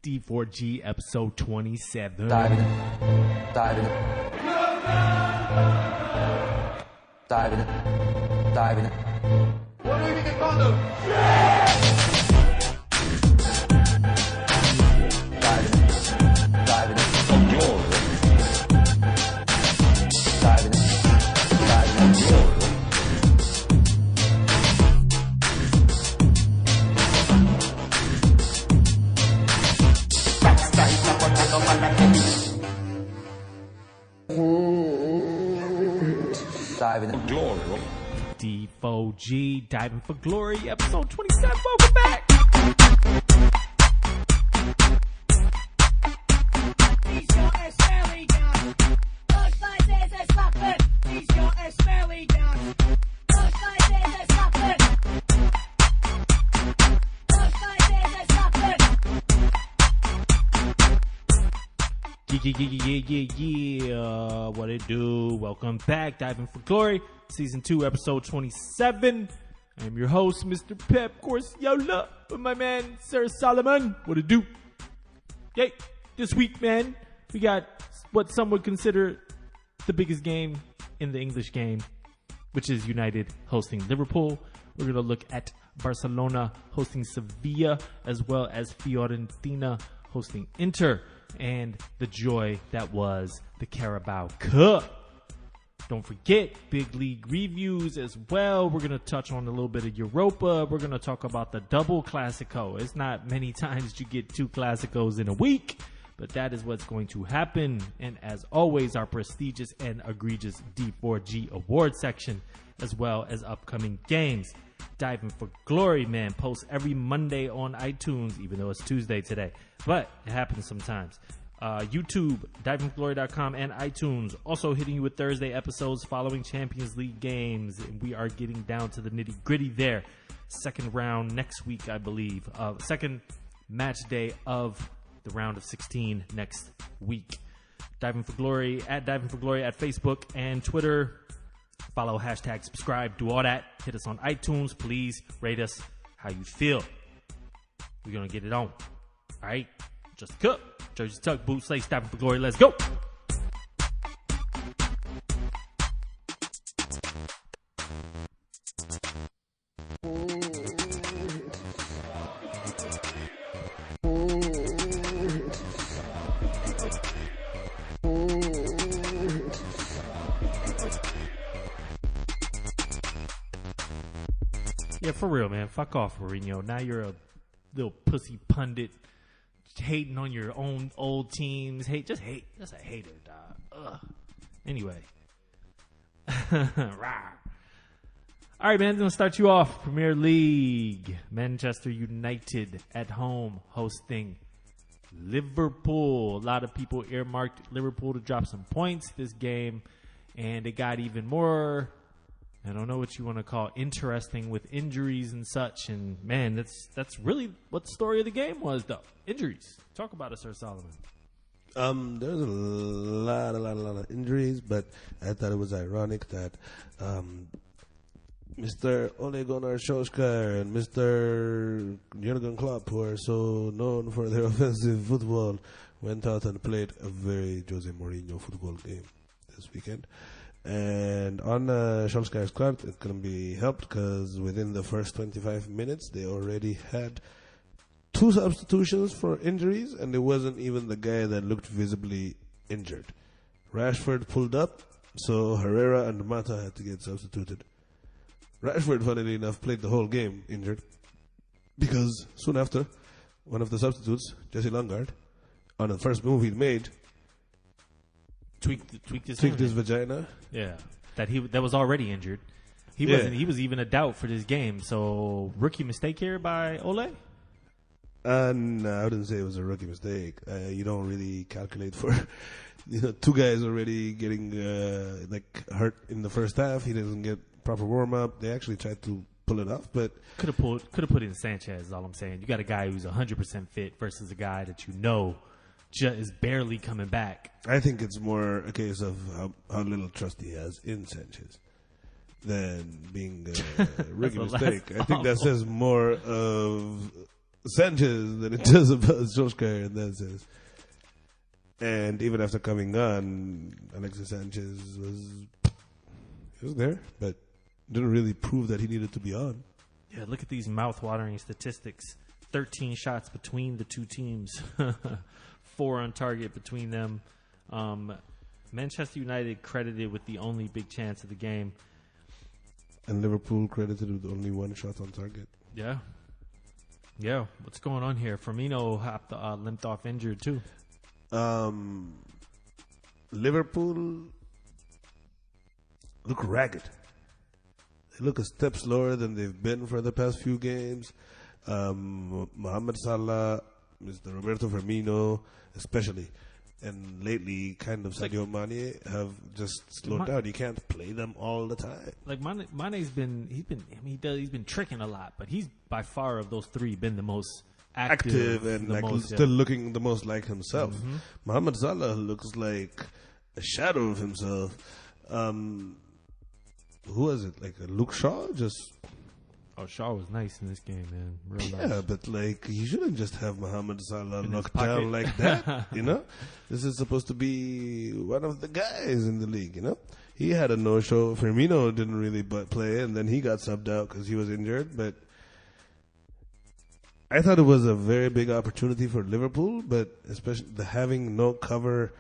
D4G episode 27. Diving. What do you think it's called? D4G Diving for Glory episode 27. Welcome back. Yeah. What it do? Welcome back. Diving for Glory, season 2, episode 27. I'm your host, Mr. Pep, of course, Yola, with my man, Sir Solomon. What it do? Yay. This week, man, we got what some would consider the biggest game in the English game, which is United hosting Liverpool. We're going to look at Barcelona hosting Sevilla, as well as Fiorentina hosting Inter, and the joy that was the Carabao Cup. Don't forget, big league reviews as well. We're going to touch on a little bit of Europa. We're going to talk about the double Clasico. It's not many times you get 2 Clasicos in a week, but that is what's going to happen. And as always, our prestigious and egregious D4G award section, as well as upcoming games. Diving for Glory, man, posts every Monday on iTunes, even though it's Tuesday today, but it happens sometimes. YouTube, divingforglory.com, and iTunes. Also hitting you with Thursday episodes following Champions League games. And we are getting down to the nitty gritty there. Second round next week, I believe. Second match day of the round of 16 next week. Diving for Glory at Facebook and Twitter. Follow, hashtag, subscribe, do all that. Hit us on iTunes. Please rate us how you feel. We're going to get it on. All right? Just cook. Jersey tuck, boots, lace, diving for glory. Let's go. Yeah, for real, man. Fuck off, Mourinho. Now you're a little pussy pundit. Hating on your own old teams. Just a hater, dog. Ugh. Anyway. All right, man. I'm going to start you off. Premier League. Manchester United at home hosting Liverpool. A lot of people earmarked Liverpool to drop some points this game. And it got even more, I don't know what you want to call, interesting with injuries and such. And, man, that's really what the story of the game was, though. Injuries. Talk about it, Sir Solomon. There's a lot of injuries, but I thought it was ironic that Mr. Ole Gunnar Solskjaer and Mr. Jurgen Klopp, who are so known for their offensive football, went out and played a very Jose Mourinho football game this weekend. And on Solskjaer's part, it couldn't be helped because within the first 25 minutes, they already had 2 substitutions for injuries, and it wasn't even the guy that looked visibly injured. Rashford pulled up, so Herrera and Mata had to get substituted. Rashford, funnily enough, played the whole game injured because soon after, one of the substitutes, Jesse Lingard, on the first move he'd made, tweaked his vagina. Yeah, that was already injured. He was even a doubt for this game. So rookie mistake here by Ole. No, I wouldn't say it was a rookie mistake. You don't really calculate for, 2 guys already getting hurt in the first half. He doesn't get proper warm up. They actually tried to pull it off, but could have put in Sanchez. Is all I'm saying. You got a guy who's 100% fit versus a guy that is barely coming back. I think it's more a case of how little trust he has in Sanchez. than being a rookie mistake. I think that says more of Sanchez than it does about Solskjaer in that sense. And even after coming on, Alexis Sanchez was there, but didn't really prove that he needed to be on. Yeah, look at these mouth-watering statistics. 13 shots between the two teams. 4 on target between them. Manchester United credited with the only big chance of the game. And Liverpool credited with only 1 shot on target. Yeah. Yeah, what's going on here? Firmino limped off injured too. Liverpool look ragged. They look a step slower than they've been for the past few games. Mohamed Salah, Mr. Roberto Firmino, especially, and lately, kind of Sadio Mane have just slowed down. You can't play them all the time. Like Mane's been he's been tricking a lot, but he's by far of those 3 been the most active and still looking the most like himself. Mm-hmm. Mohamed Salah looks like a shadow of himself. Who was it? Like Luke Shaw? Shaw was nice in this game, man. Real yeah, nice. But like you shouldn't just have Mohamed Salah locked down like that. You know, this is supposed to be one of the guys in the league. You know, he had a no-show. Firmino didn't really play, and then he got subbed out because he was injured. But I thought it was a very big opportunity for Liverpool, but especially the having no cover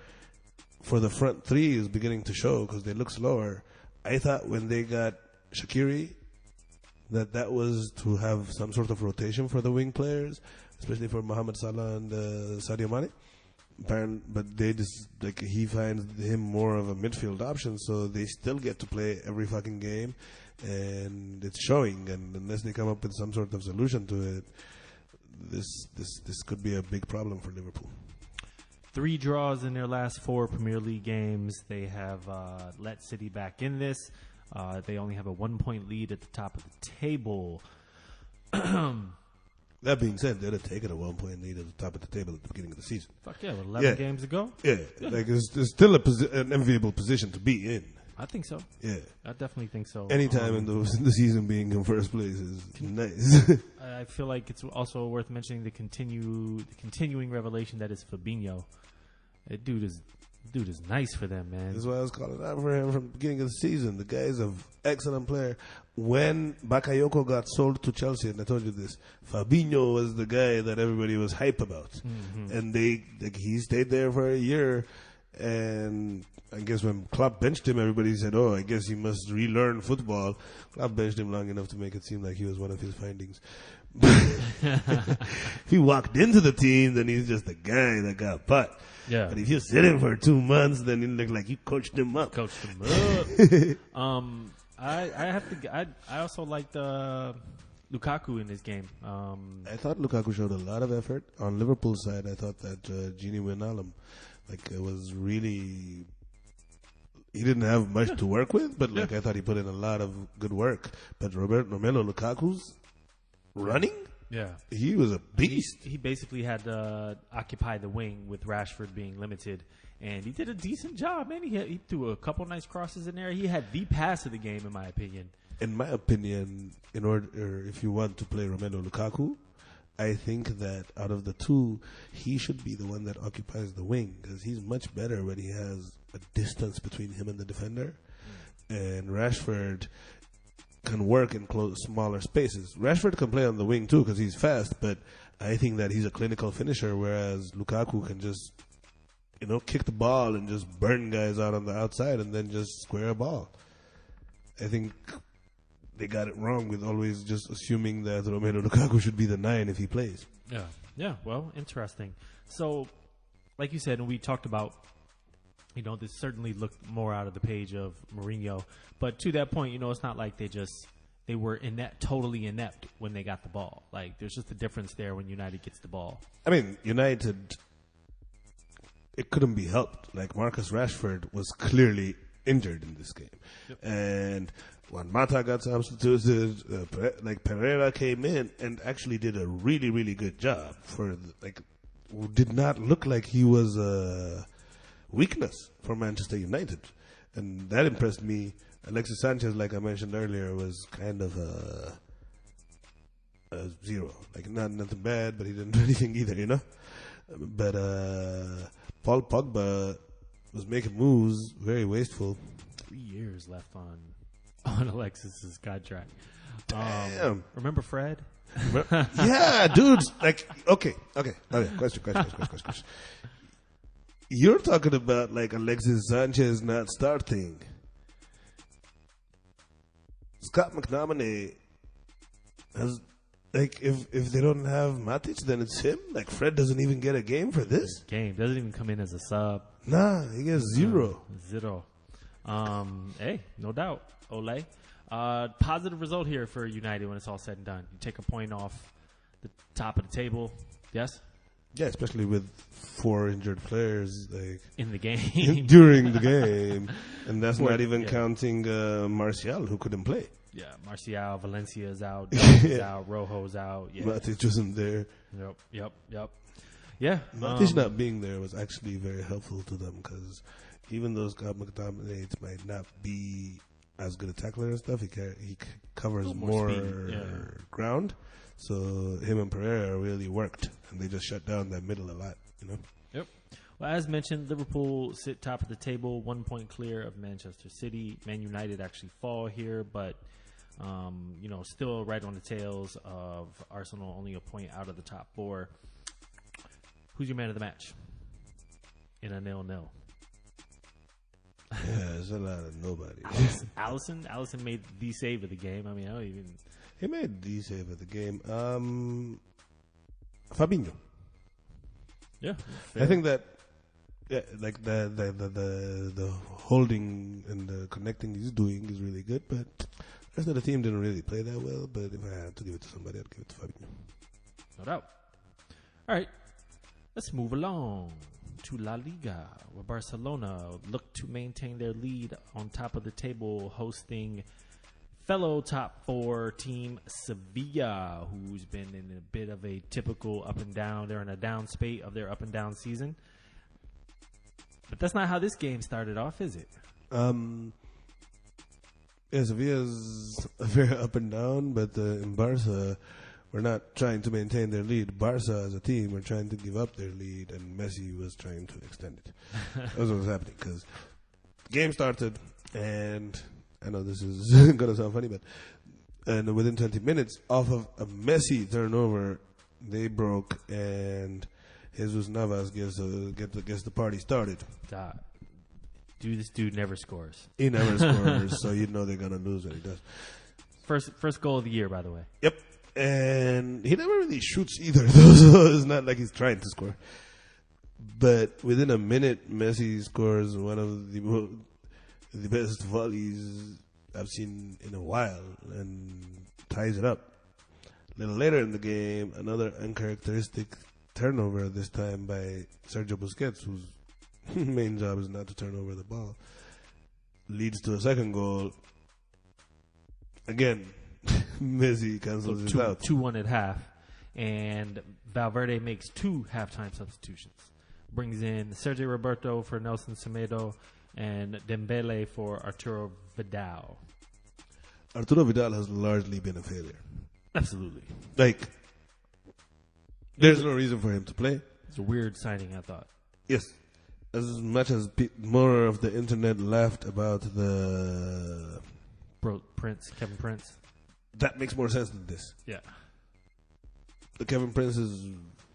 for the front 3 is beginning to show because they look slower. I thought when they got Shaqiri that was to have some sort of rotation for the wing players, especially for Mohamed Salah and Sadio Mane. But they just he finds him more of a midfield option, so they still get to play every fucking game, and it's showing. And unless they come up with some sort of solution to it, this could be a big problem for Liverpool. 3 draws in their last 4 Premier League games. They have let City back in this. They only have a 1-point lead at the top of the table. That being said, they'd have taken a 1-point lead at the top of the table at the beginning of the season. Fuck yeah, with 11 games to go? Yeah, like it's still an enviable position to be in. I think so. Yeah. I definitely think so. Anytime in the season being in first place is nice. I feel like it's also worth mentioning the continuing revelation that is Fabinho. That dude is nice for them, man. That's why I was calling out for him from the beginning of the season. The guy's an excellent player. When Bakayoko got sold to Chelsea, and I told you this, Fabinho was the guy that everybody was hype about. Mm-hmm. And he stayed there for a year. And I guess when Klopp benched him, everybody said, oh, I guess he must relearn football. Klopp benched him long enough to make it seem like he was one of his findings. If he walked into the team, then he's just a guy that got put. Yeah. But if you sit him for 2 months, then it look like you coached him up. I also liked Lukaku in this game. I thought Lukaku showed a lot of effort. On Liverpool's side, I thought that Gini Wijnaldum, it was really... He didn't have much to work with, but I thought he put in a lot of good work. But Romelu Lukaku's running? Yeah. He was a beast. He basically had to occupy the wing with Rashford being limited, and he did a decent job, man. He threw a couple nice crosses in there. He had the pass of the game, in my opinion. In my opinion, if you want to play Romelu Lukaku, I think that out of the 2, he should be the one that occupies the wing because he's much better when he has a distance between him and the defender. And Rashford can work in smaller spaces. Rashford can play on the wing too because he's fast, but I think that he's a clinical finisher, whereas Lukaku can just, kick the ball and just burn guys out on the outside and then just square a ball. I think they got it wrong with always just assuming that Romelu Lukaku should be the 9 if he plays. Yeah. Well, interesting. So, like you said, and we talked about, this certainly looked more out of the page of Mourinho. But to that point, it's not like they were totally inept when they got the ball. Like, there's just a difference there when United gets the ball. I mean, United, it couldn't be helped. Like, Marcus Rashford was clearly injured in this game. Yep. And when Mata got substituted, Pereira came in and actually did a really, really good job. Did not look like he was a weakness for Manchester United. And that impressed me Alexis Sanchez, like I mentioned earlier, was kind of a zero. Like, nothing bad, but he didn't do anything either, you know? But Paul Pogba was making moves, very wasteful. 3 years left on Alexis's contract. Damn. Remember Fred? Yeah, dude. Like, okay. Question. You're talking about like Alexis Sanchez not starting. Scott McTominay has, like, if they don't have Matic, then it's him. Like, Fred doesn't even get a game for this. Doesn't even come in as a sub. Nah, he gets zero. Zero. Hey, no doubt. Ole. Positive result here for United when it's all said and done. You take a point off the top of the table. Yes? Yeah, especially with 4 injured players, like, in the game. during the game. And that's not even counting Martial, who couldn't play. Yeah, Martial, Valencia is out, is out, Rojo's out. Yeah. Matic wasn't there. Yep. Yeah. Matic not being there was actually very helpful to them, because even though Scott McTominay might not be as good a tackler and stuff, he covers more ground. So him and Pereira really worked, and they just shut down that middle a lot, you know? Yep. Well, as mentioned, Liverpool sit top of the table, 1 point clear of Manchester City. Man United actually fall here, but, still right on the tails of Arsenal, only a point out of the top 4. Who's your man of the match in a 0-0? Yeah, there's a lot of nobody. Allison made the save of the game. I mean, I don't even... He made the save of the game. Fabinho. Yeah, fair. I think that, like the holding and the connecting he's doing is really good, but the rest of the team didn't really play that well. But if I had to give it to somebody, I'd give it to Fabinho. No doubt. All right, let's move along to La Liga, where Barcelona look to maintain their lead on top of the table, hosting fellow top 4 team Sevilla, who's been in a bit of a typical up and down. They're in a down spate of their up and down season. But that's not how this game started off, is it? Yeah, Sevilla's very up and down, but in Barca, we're not trying to maintain their lead. Barca as a team were trying to give up their lead, and Messi was trying to extend it. That's what was happening, because the game started, and I know this is going to sound funny, but within 20 minutes, off of a Messi turnover, they broke, and Jesus Navas gets the party started. This dude never scores. He never scores, so you know they're going to lose when he does. First goal of the year, by the way. Yep. And he never really shoots either, though, so it's not like he's trying to score. But within a minute, Messi scores one of the best volleys I've seen in a while and ties it up. A little later in the game, another uncharacteristic turnover, this time by Sergio Busquets, whose main job is not to turn over the ball, leads to a second goal. Again, Messi cancels it out. 2-1 at half, and Valverde makes 2 halftime substitutions. Brings in Sergio Roberto for Nelson Semedo and Dembele for Arturo Vidal. Arturo Vidal has largely been a failure. Absolutely. Like, there's no reason for him to play. It's a weird signing, I thought. Yes. As much as more of the internet laughed about the... Kevin Prince. That makes more sense than this. Yeah. The Kevin Prince is...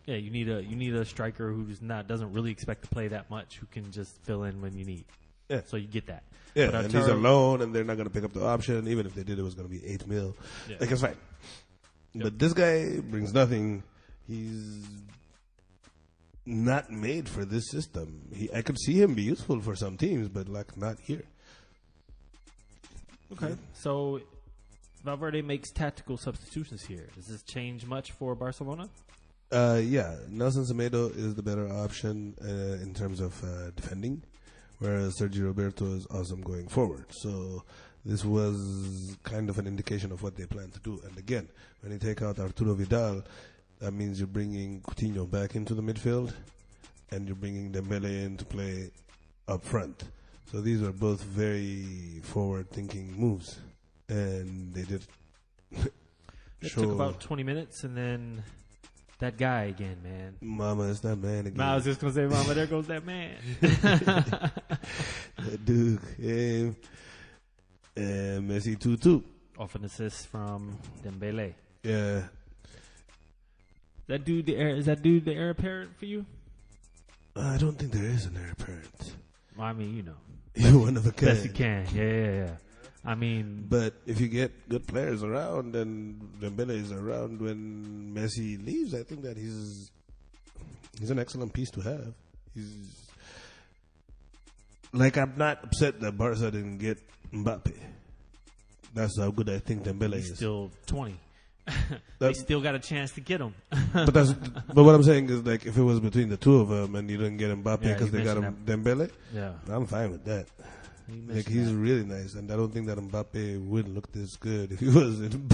Yeah, you need a striker who's doesn't really expect to play that much, who can just fill in when you need. Yeah. So you get that. Yeah, and he's alone, and they're not going to pick up the option. Even if they did, it was going to be $8 million. Yeah. Like, it's fine. Yep. But this guy brings nothing. He's not made for this system. I could see him be useful for some teams, but like not here. Okay. So Valverde makes tactical substitutions here. Does this change much for Barcelona? Yeah. Nelson Semedo is the better option in terms of defending, whereas Sergio Roberto is awesome going forward. So this was kind of an indication of what they plan to do. And again, when you take out Arturo Vidal, that means you're bringing Coutinho back into the midfield, and you're bringing Dembele in to play up front. So these are both very forward-thinking moves, and they did. It took about 20 minutes, and then that guy again, man. Mama, it's that man again. I was just gonna say, Mama, there goes that man. That dude came, and Messi 2-2. Off an assist from Dembele. Yeah. Is that dude the heir apparent for you? I don't think there is an heir apparent. Well, I mean, you know. You're one of a kind. Best you can. Yeah. I mean, but if you get good players around and Dembele is around when Messi leaves, I think that he's an excellent piece to have. He's like, I'm not upset that Barca didn't get Mbappe. That's how good I think Dembele is. He's still 20. They still got a chance to get him. but what I'm saying is, like, if it was between the two of them and you didn't get Mbappe because they got Dembele, I'm fine with that. Like, he's really nice, and I don't think that Mbappe would look this good if he was in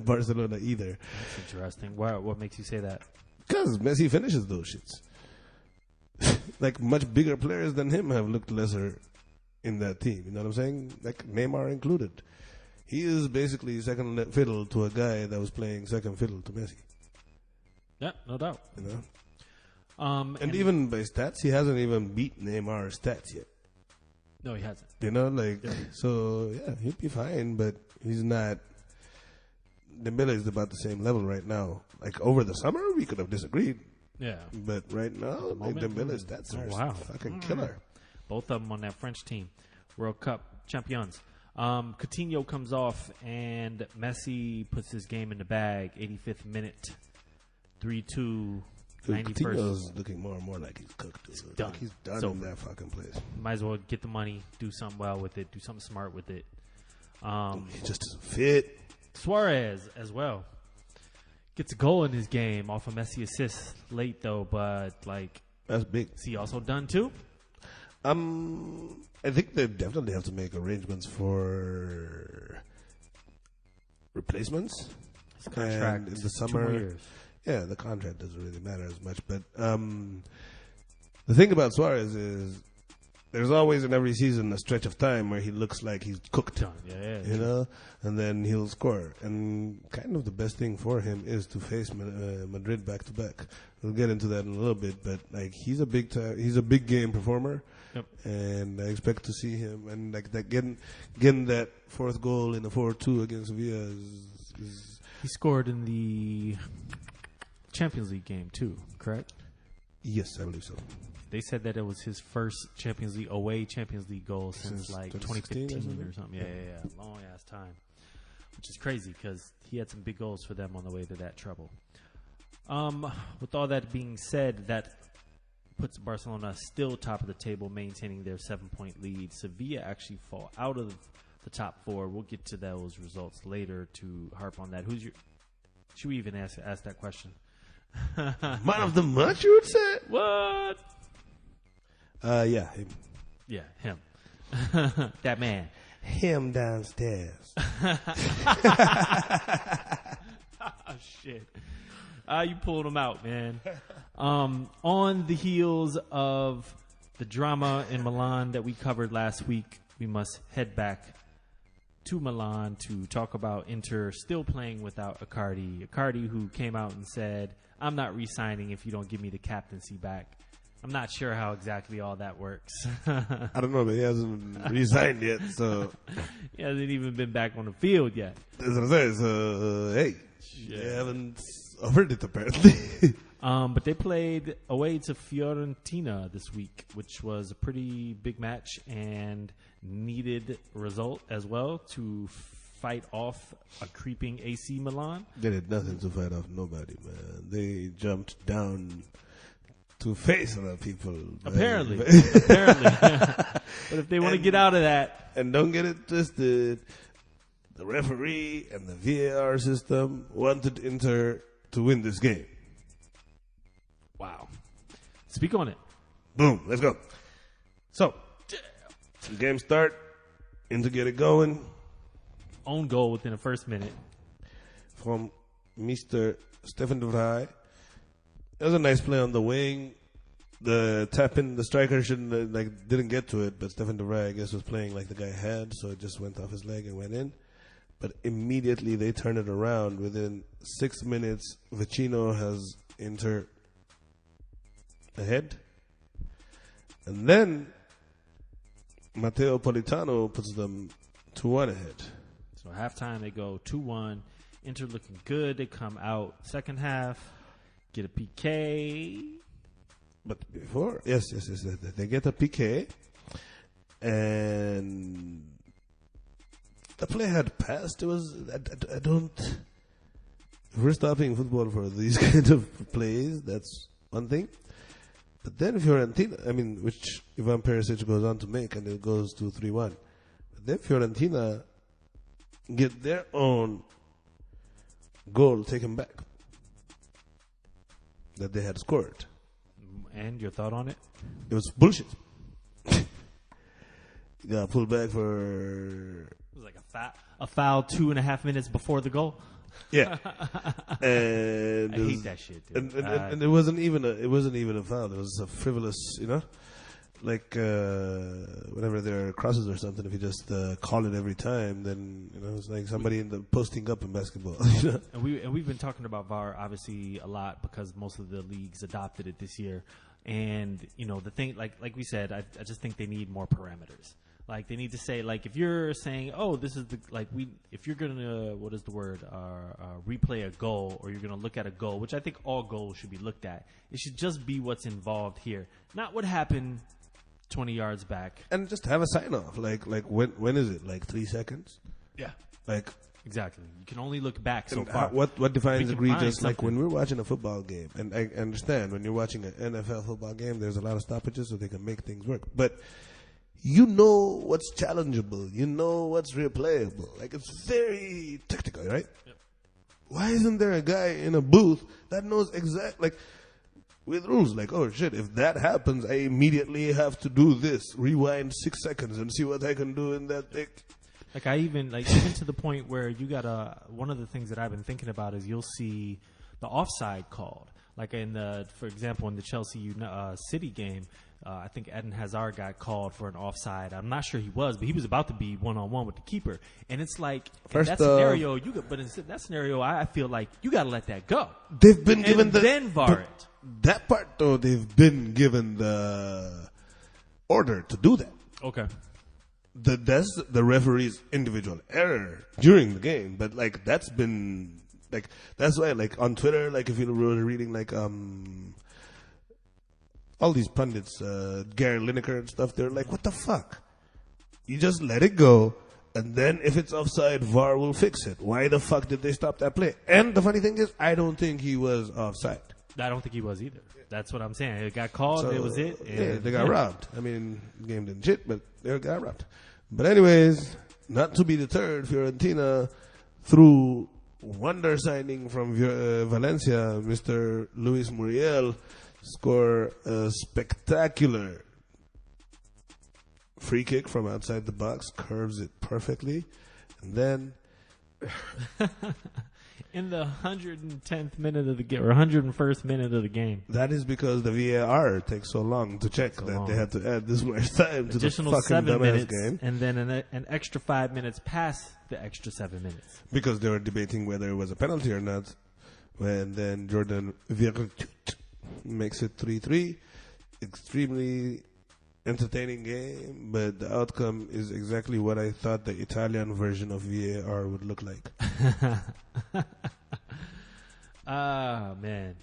Barcelona either. That's interesting. What makes you say that? Because Messi finishes those shits. Like, much bigger players than him have looked lesser in that team. You know what I'm saying? Like, Neymar included. He is basically second fiddle to a guy that was playing second fiddle to Messi. Yeah, no doubt. You know? And even by stats, he hasn't even beat Neymar's stats yet. No, he hasn't. You know, like, so, yeah, he'd be fine, but he's not. Dembele is about the same level right now. Like, over the summer, we could have disagreed. Yeah. But right now, like, Dembele's stats are fucking killer. Both of them on that French team. World Cup champions. Coutinho comes off, and Messi puts his game in the bag. 85th minute. 3-2. Coutinho's looking more and more like he's cooked. He's done. Like he's done in that fucking place. Might as well get the money, do something well with it, do something smart with it. He just doesn't fit. Suarez as well gets a goal in his game off a Messi assist late though, but like that's big. Is he also done too? I think they definitely have to make arrangements for replacements. His contract in the summer. 2 more years. Yeah, the contract doesn't really matter as much. But the thing about Suarez is there's always in every season a stretch of time where he looks like he's cooked. Done. Yeah. You know? And then he'll score. And kind of the best thing for him is to face Madrid back to back. We'll get into that in a little bit. But like he's a big game performer. Yep. And I expect to see him. And like that getting that fourth goal in the 4-2 against Sevilla is he scored in the Champions League game too, correct? Yes, I believe so. They said that it was his first away Champions League goal since like 2015 or something. Yeah. Long ass time, which is crazy because he had some big goals for them on the way to that treble. With all that being said, that puts Barcelona still top of the table, maintaining their 7-point lead. Sevilla actually fall out of the top 4. We'll get to those results later to harp on that. Should we even ask that question? Man of the month, you would say? What? Yeah, him. Yeah, him. That man. Him downstairs. Oh, shit. You pulled him out, man. On the heels of the drama in Milan that we covered last week, we must head back to Milan to talk about Inter still playing without Icardi. Icardi, who came out and said, I'm not re-signing if you don't give me the captaincy back. I'm not sure how exactly all that works. I don't know, but he hasn't resigned yet, so he hasn't even been back on the field yet. That's what I'm saying. So, hey, they haven't offered it apparently. But they played away to Fiorentina this week, which was a pretty big match and needed result as well to fight off a creeping AC Milan. They did nothing to fight off nobody, man. They jumped down to face other people. Apparently. But if they want to get out of that. And don't get it twisted. The referee and the VAR system wanted Inter to win this game. Wow. Speak on it. Boom. Let's go. So, the game start. Inter get it going. Own goal within the first minute. From Mr. Stefan de Vrij. It was a nice play on the wing. the tap in, the striker shouldn't didn't get to it, but Stefan de Vrij, I guess, was playing like the guy had, so it just went off his leg and went in. But immediately they turned it around. Within 6 minutes, Vecino has Inter ahead. And then Matteo Politano puts them 2-1 ahead. So halftime they go 2-1. Inter looking good. They come out second half, get a PK. But before, yes, they get a PK, and the play had passed. It was I don't. If we're stopping football for these kind of plays, that's one thing. But then Fiorentina, which Ivan Perisic goes on to make, and it goes to 3-1. But then Fiorentina get their own goal taken back that they had scored. And your thought on it? It was bullshit. You got pulled back for... It was like a foul 2.5 minutes before the goal. Yeah. And I hate that shit, dude. And it wasn't even a foul. It was a frivolous, whenever there are crosses or something, if you just call it every time, then it's like somebody in the posting up in basketball. And we've been talking about VAR obviously a lot because most of the leagues adopted it this year. And the thing, like we said, I just think they need more parameters. Like they need to say, like if you're saying, oh, this is if you're gonna replay a goal, or you're gonna look at a goal, which I think all goals should be looked at. It should just be what's involved here, not what happened 20 yards back. And just have a sign off. Like when is it? Like 3 seconds? Yeah. Like exactly. You can only look back so far. What defines egregious? Like when we're watching a football game, and I understand when you're watching an NFL football game, there's a lot of stoppages so they can make things work. But you know what's challengeable. You know what's replayable. Like it's very tactical, right? Yep. Why isn't there a guy in a booth that knows exactly with rules, like, oh shit, if that happens, I immediately have to do this, rewind 6 seconds and see what I can do in that thing. Like I even to the point where you got one of the things that I've been thinking about is you'll see the offside called. Like for example, in the Chelsea City game, I think Eden Hazard got called for an offside. I'm not sure he was, but he was about to be one-on-one with the keeper. And it's like, in that scenario, that scenario, I feel like you got to let that go. They've been given then VAR it. That part, though, they've been given the order to do that. Okay. That's the referee's individual error during the game, but that's been that's why on Twitter, if you were reading all these pundits, Gary Lineker and stuff, they're like, what the fuck? You just let it go, and then if it's offside, VAR will fix it. Why the fuck did they stop that play? And the funny thing is, I don't think he was offside. I don't think he was either. That's what I'm saying. It got called, it was it. Yeah, they got robbed. The game didn't shit, but they got robbed. But anyways, not to be deterred, Fiorentina, through wonder signing from Valencia, Mr. Luis Muriel, score a spectacular free kick from outside the box, curves it perfectly, and then in the 110th minute of the game, or 101st minute of the game. That is because the VAR takes so long to check they had to add this much time to additional the fucking 7 minutes game. And then an extra 5 minutes past the extra 7 minutes. Because they were debating whether it was a penalty or not. And then Jordan Virtut makes it 3-3. Extremely entertaining game, but the outcome is exactly what I thought the Italian version of VAR would look like. Man.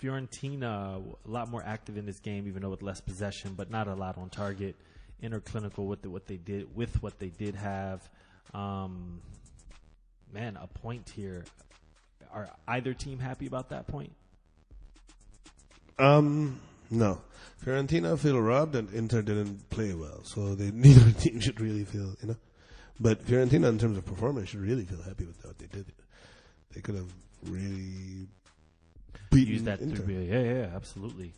Fiorentina, a lot more active in this game, even though with less possession, but not a lot on target. Inter clinical with what they did have. Man, a point here. Are either team happy about that point? No. Fiorentina feel robbed and Inter didn't play well, so neither team should really feel, But Fiorentina, in terms of performance, should really feel happy with what they did. They could have really beaten Inter. Yeah, absolutely.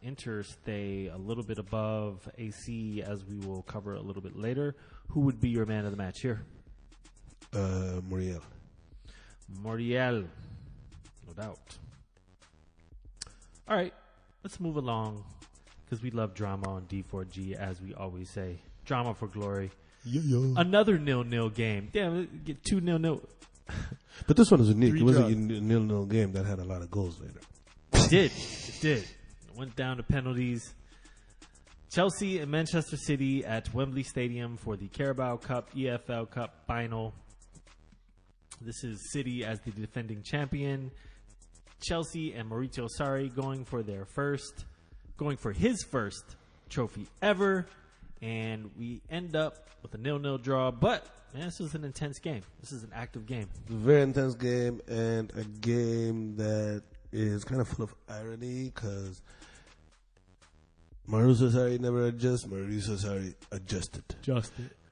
Inter stay a little bit above AC, as we will cover a little bit later. Who would be your man of the match here? Muriel. No doubt. All right. let's move along because we love drama on D4G, as we always say. Drama for glory. Another 0-0 game. Damn, get 2-0. But this one is unique. It wasn't a 0-0 game that had a lot of goals later. It did. It went down to penalties. Chelsea and Manchester City at Wembley Stadium for the Carabao Cup, EFL Cup final. This is City as the defending champion. Chelsea and Maurizio Sarri going for his first trophy ever. And we end up with a 0-0 draw. But, man, this is an intense game. This is an active game. A very intense game, and a game that is kind of full of irony because Maurizio Sarri never adjusts. Maurizio Sarri adjusted.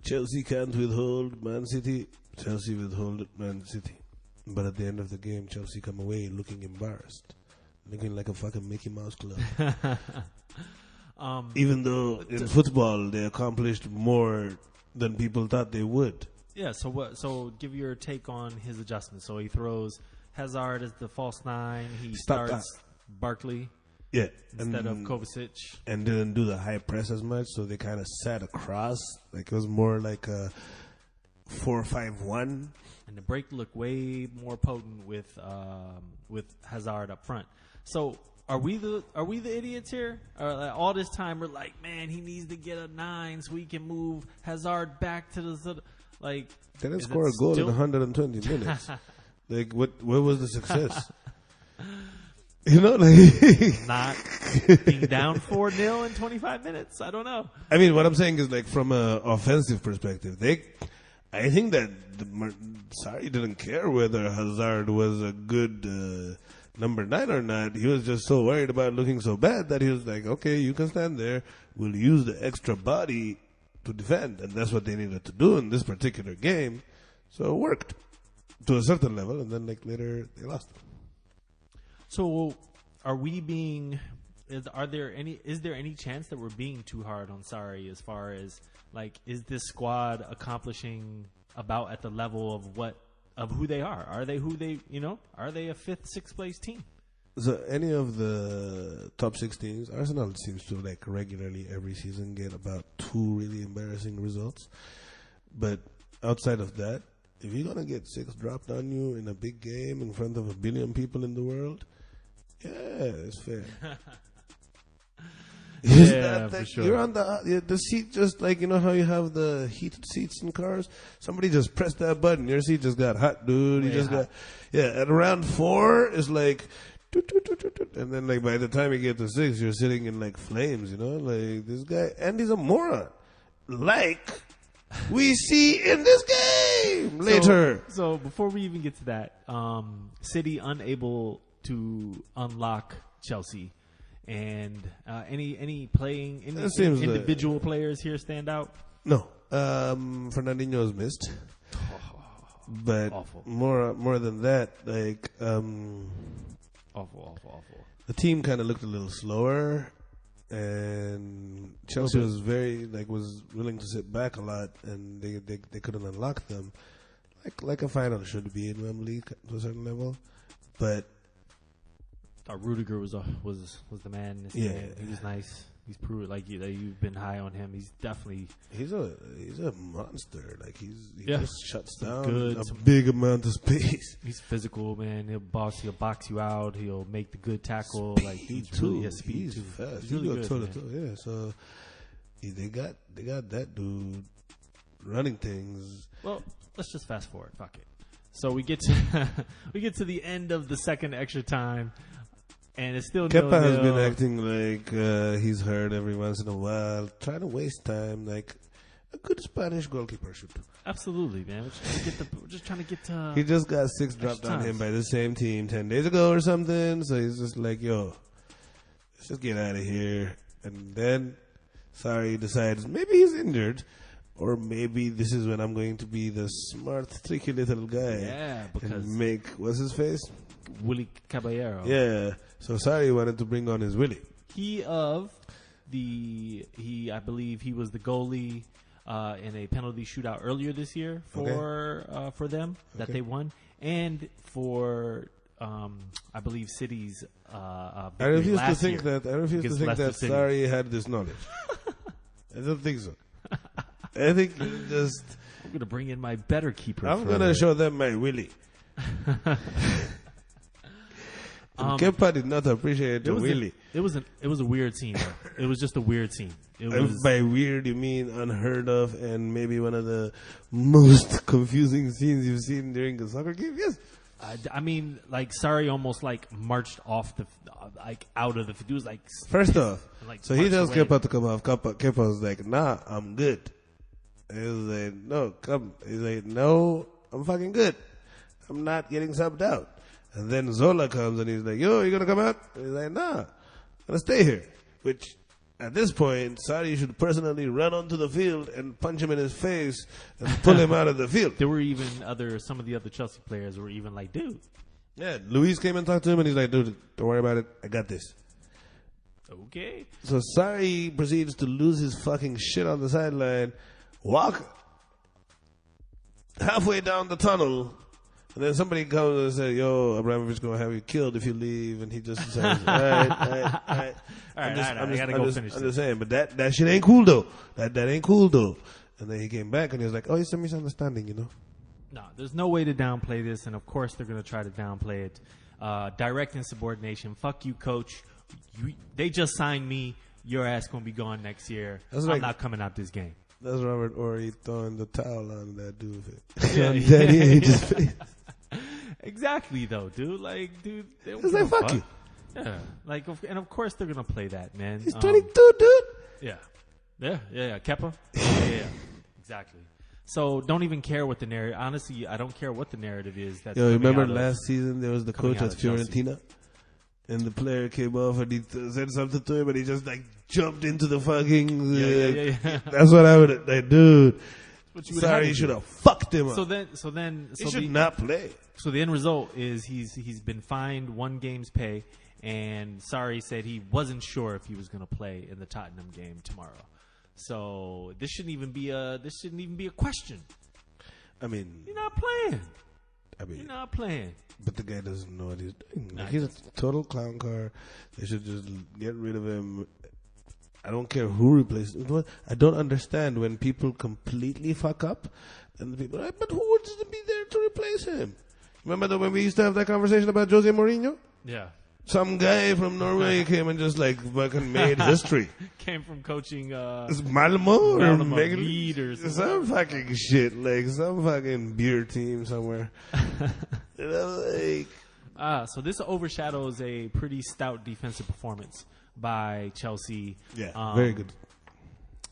Chelsea can't withhold Man City. Chelsea withhold Man City. But at the end of the game, Chelsea come away looking embarrassed. Looking like a fucking Mickey Mouse club. Even though in football they accomplished more than people thought they would. Yeah, so give your take on his adjustment. So he throws Hazard as the false 9. He starts Barkley. Yeah. Instead of Kovacic. And didn't do the high press as much, so they kind of sat across. Like it was more like a 4-5-1. And the break looked way more potent with Hazard up front. So are we the idiots here? All this time we're like, man, he needs to get a 9 so we can move Hazard back to the like. They didn't score a goal in 120 minutes. Like what was the success? You know, like not being down 4-0 in 25 minutes. I don't know. I mean, what I'm saying is like from an offensive perspective, I think that Sarri didn't care whether Hazard was a good number 9 or not. He was just so worried about looking so bad that he was like, okay, you can stand there. We'll use the extra body to defend. And that's what they needed to do in this particular game. So it worked to a certain level. And then like later they lost. So is there any chance that we're being too hard on Sarri as far as like, is this squad accomplishing about at the level of who they are? Are they who they, are they a 5th, 6th place team? So any of the top 6 teams, Arsenal seems to like regularly every season get about 2 really embarrassing results. But outside of that, if you're going to get 6 dropped on you in a big game in front of 1 billion people in the world, yeah, it's fair. Yeah, for sure. You're on the seat, just like, you know how you have the heated seats in cars? Somebody just pressed that button. Your seat just got hot, dude. At around 4, it's like, and then like by the time you get to 6, you're sitting in like flames, like this guy, and he's a moron. Like we see in this game later. So before we even get to that, City unable to unlock Chelsea. And any individual players here stand out? No. Fernandinho's missed. But awful. More than that, like awful. The team kind of looked a little slower, and Chelsea was was willing to sit back a lot, and they couldn't unlock them, like a final should be in Wembley to a certain level, but. Thought Rudiger was the man. He was nice. He's proved like you've been high on him. He's definitely he's a monster. Like he just shuts down a big amount of space. He's physical, man. He'll box you out. He'll make the good tackle. Speed like he's too. Really, speed he's too. Fast. He's really good. Yeah. So they got that dude running things. Well, let's just fast forward. Fuck it. So we get to the end of the second extra time. And it's still Kepa has been acting like he's hurt every once in a while, trying to waste time like a good Spanish goalkeeper should. Absolutely, man. We're just trying to get to. He just got 6 dropped on him by the same team 10 days ago or something. So he's just like, yo, let's just get out of here. And then Sarri decides maybe he's injured. Or maybe this is when I'm going to be the smart, tricky little guy. Yeah, because and make what's his face? Willy Caballero. Yeah. So Sarri wanted to bring on his Willy. I believe he was the goalie in a penalty shootout earlier this year for them that they won, and for I believe City's I victory refuse to last think year that. I refuse to against think Leicester that City. Sarri had this knowledge. I don't think so. I think he just. I'm gonna bring in my better keeper. I'm gonna show them my Willie. Kepa did not appreciate the Willie. It was a weird scene. Though. It was just a weird scene. It was By weird, you mean unheard of and maybe one of the most confusing scenes you've seen during a soccer game? Yes. I mean, like Sarri almost like marched off the out of the. It was like first off, so he tells away. Kepa to come off. Kepa was like, "Nah, I'm good." He was like, "No, come." He's like, "No, I'm fucking good. I'm not getting subbed out." And then Zola comes and he's like, "Yo, you gonna come out?" And he's like, "Nah, I'm gonna stay here." Which, at this point, Sarri should personally run onto the field and punch him in his face and pull him out of the field. There were even some of the other Chelsea players were even like, "Dude." Yeah, Luis came and talked to him and he's like, "Dude, don't worry about it. I got this." Okay. So Sarri proceeds to lose his fucking shit on the sideline, walk halfway down the tunnel, and then somebody comes and says, "Yo, Abramovich gonna have you killed if you leave," and he just says, "All right." I gotta go finish I'm this. just saying, but that shit ain't cool though. That ain't cool though. And then he came back and he was like, "Oh, it's a misunderstanding, you know." No, there's no way to downplay this, and of course they're gonna try to downplay it. Direct insubordination. Fuck you, coach. They just signed me. Your ass gonna be gone next year. I'm not coming out this game. That's Robert Horry throwing the towel on that dude. Yeah, on Danny Ainge's face. Exactly, though, dude. Like, dude, they don't It's give like, a fuck you. Yeah, like, and of course they're gonna play that, man. He's 22, dude. Yeah. Kepa. Yeah, exactly. So don't even care what the narrative. Honestly, I don't care what the narrative is. That's Yo, remember out of- last season there was the coming coach out at of Chelsea. Fiorentina, and the player came off and he said something to him, and he just like jumped into the fucking. Yeah. That's what I would like, dude. What you would've had Sorry, to you do. should have fucked him up. So He should not play. So the end result is he's been fined 1 game's pay, and Sarri said he wasn't sure if he was going to play in the Tottenham game tomorrow. So this shouldn't even be a question. I mean, You're not playing. you're You're not playing. but the guy doesn't know what he's doing. Nah, Like, he's a total clown car. They should just get rid of him. I don't care who replaces him. I don't understand when people completely fuck up, and the people are like, but who would be there to replace him? Remember when we used to have that conversation about Jose Mourinho? Yeah. Some guy from Norway came and just like fucking made history. Came from coaching It's Malmo or Malmo Meg- Lead or something. some fucking shit, like some fucking beer team somewhere. You know, like so this overshadows a pretty stout defensive performance by Chelsea. yeah, very good.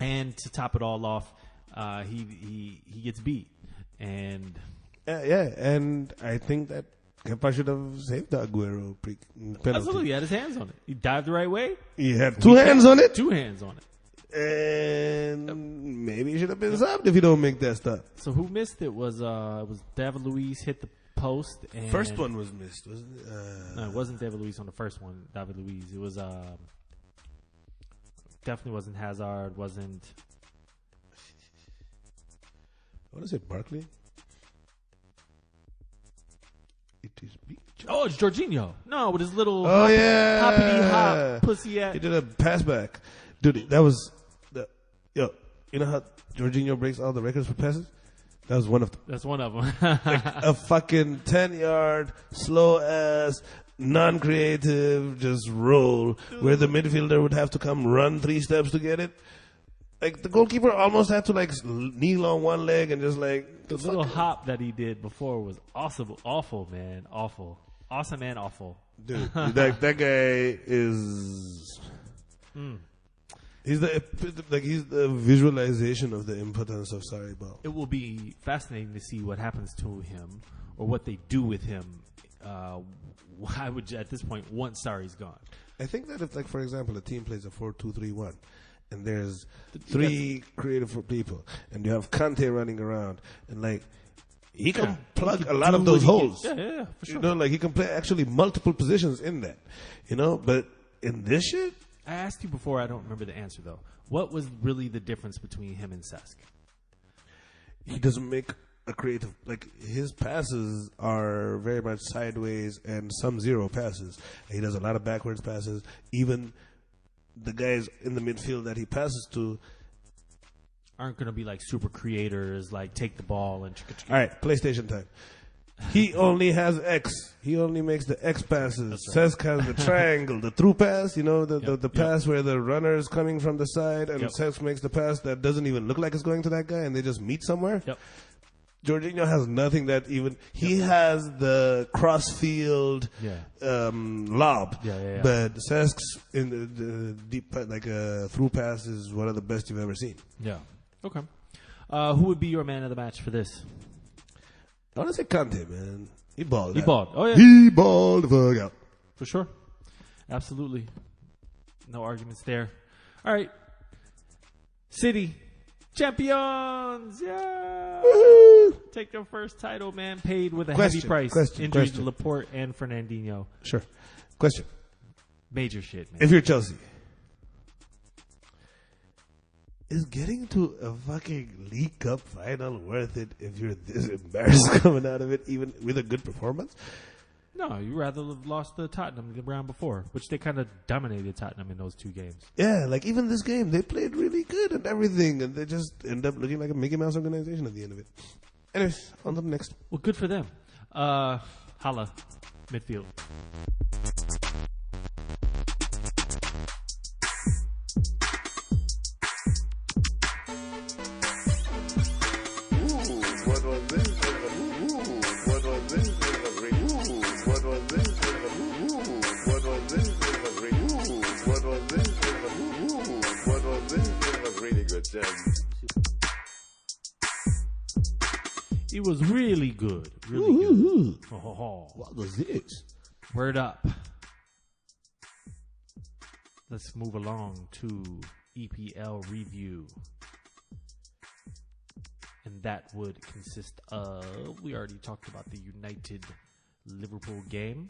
And to top it all off, he gets beat. And Yeah, and I think that Kepa should have saved the Aguero penalty. absolutely, he had his hands on it. He dived the right way. He had 2 hands on it, 2 hands on it. and maybe he should have been subbed if you don't make that stuff. So who missed it was David Luiz hit the post. And First one was missed, wasn't it? No, it wasn't David Luiz on the first one. David Luiz. It was definitely wasn't Hazard. Wasn't. I want to say Barkley. It is beach. Oh, it's Jorginho. No, with his little Oh, yeah. hoppity hop pussy at. He did a pass back. Dude, that was you know how Jorginho breaks all the records for passes? That was one of them. That's one of them. A fucking 10-yard, slow ass, non-creative, just roll where the midfielder would have to come run 3 steps to get it. Like the goalkeeper almost had to like kneel on one leg and just like The little hop that he did before was awful, man. Awful. Awesome and awful. dude, that guy is. He's the visualization of the impotence of Sarri ball. It will be fascinating to see what happens to him or what they do with him. I would, at this point, once Sarri's gone. I think that if, like, for example, a team plays a 4-2-3-1, and there's 3 creative people, and you have Kante running around, and like he can plug a lot of those holes. Yeah, for sure. You know, like he can play actually multiple positions in that. You know, but in this shit, I asked you before. I don't remember the answer though. What was really the difference between him and Cesc? he doesn't make a creative. Like his passes are very much sideways and some zero passes. He does a lot of backwards passes. Even the guys in the midfield that he passes to aren't going to be like super creators, like take the ball and. All right, PlayStation time. He only has X. He only makes the X passes. Right. Cesc has the triangle, the through pass, the Yep. pass where the runner is coming from the side, and Yep. Cesc makes the pass that doesn't even look like it's going to that guy, and they just meet somewhere. Yep. Jorginho has nothing that even... He has the cross-field lob, but Cesc's in the deep, through pass is one of the best you've ever seen. Yeah. Okay. Who would be your man of the match for this? I want to say Kante, man. He balled. He balled. Oh, yeah. He balled the fuck out. For sure. Absolutely. No arguments there. All right. City. Champions. Yeah. Woo-hoo. Take their first title, man. Paid with a Question, heavy price. question, Injury question. to Laporte and Fernandinho. Sure. Question. Major shit, man. If you're Chelsea, is getting to a fucking League Cup final worth it if you're this embarrassed coming out of it, even with a good performance? No, you'd rather have lost to Tottenham the round before, which they kind of dominated Tottenham in those 2 games. Yeah, like even this game, they played really good and everything, and they just end up looking like a Mickey Mouse organization at the end of it. Anyways, on to the next. Well, good for them. Hala, midfield. What was this? What was this? What was this? What was this? What was this? What was this? It was really good, Jim. It was really good. Really good. What was this? Word up. Let's move along to EPL review. And that would consist of, we already talked about the United Liverpool game.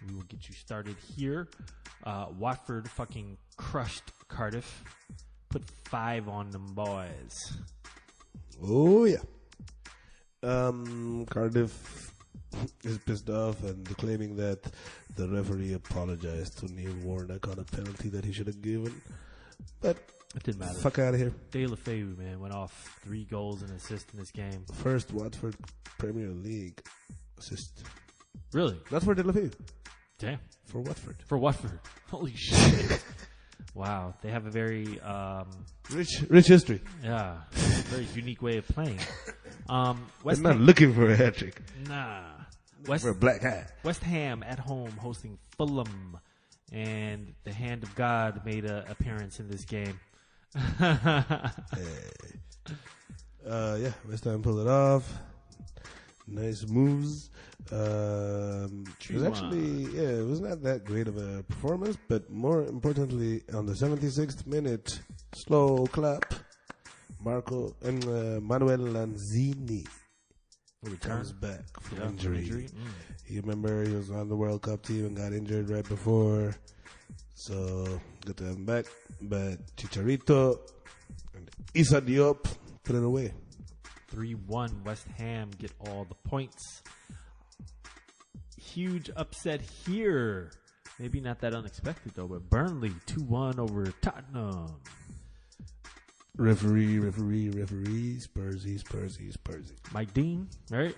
We will get you started here. Watford fucking crushed Cardiff. Put 5 on them boys. Oh, yeah. Cardiff is pissed off and claiming that the referee apologized to Neil Warnock on a penalty that he should have given. But It didn't matter. fuck out of here. De La Feu, man, went off 3 goals and assists in this game. First Watford Premier League assist. Really? Not for De La Feu, Damn. for Watford. For Watford. Holy shit. Wow. They have a very, Rich history. very unique way of playing. They're not looking for a hat trick. Nah. For a black hat. West Ham at home hosting Fulham. And the hand of God made an appearance in this game. Yeah, West Ham pulled it off. Nice moves. It was actually, it was not that great of a performance, but more importantly, on the 76th minute, slow clap, Manuel Lanzini comes back from injury. You remember he was on the World Cup team and got injured right before, so good to have him back. But Chicharito and Issa Diop put it away. 3-1 West Ham get all the points. Huge upset here. Maybe not that unexpected though, but Burnley 2-1 over Tottenham. Referee, Spursy. Mike Dean, right?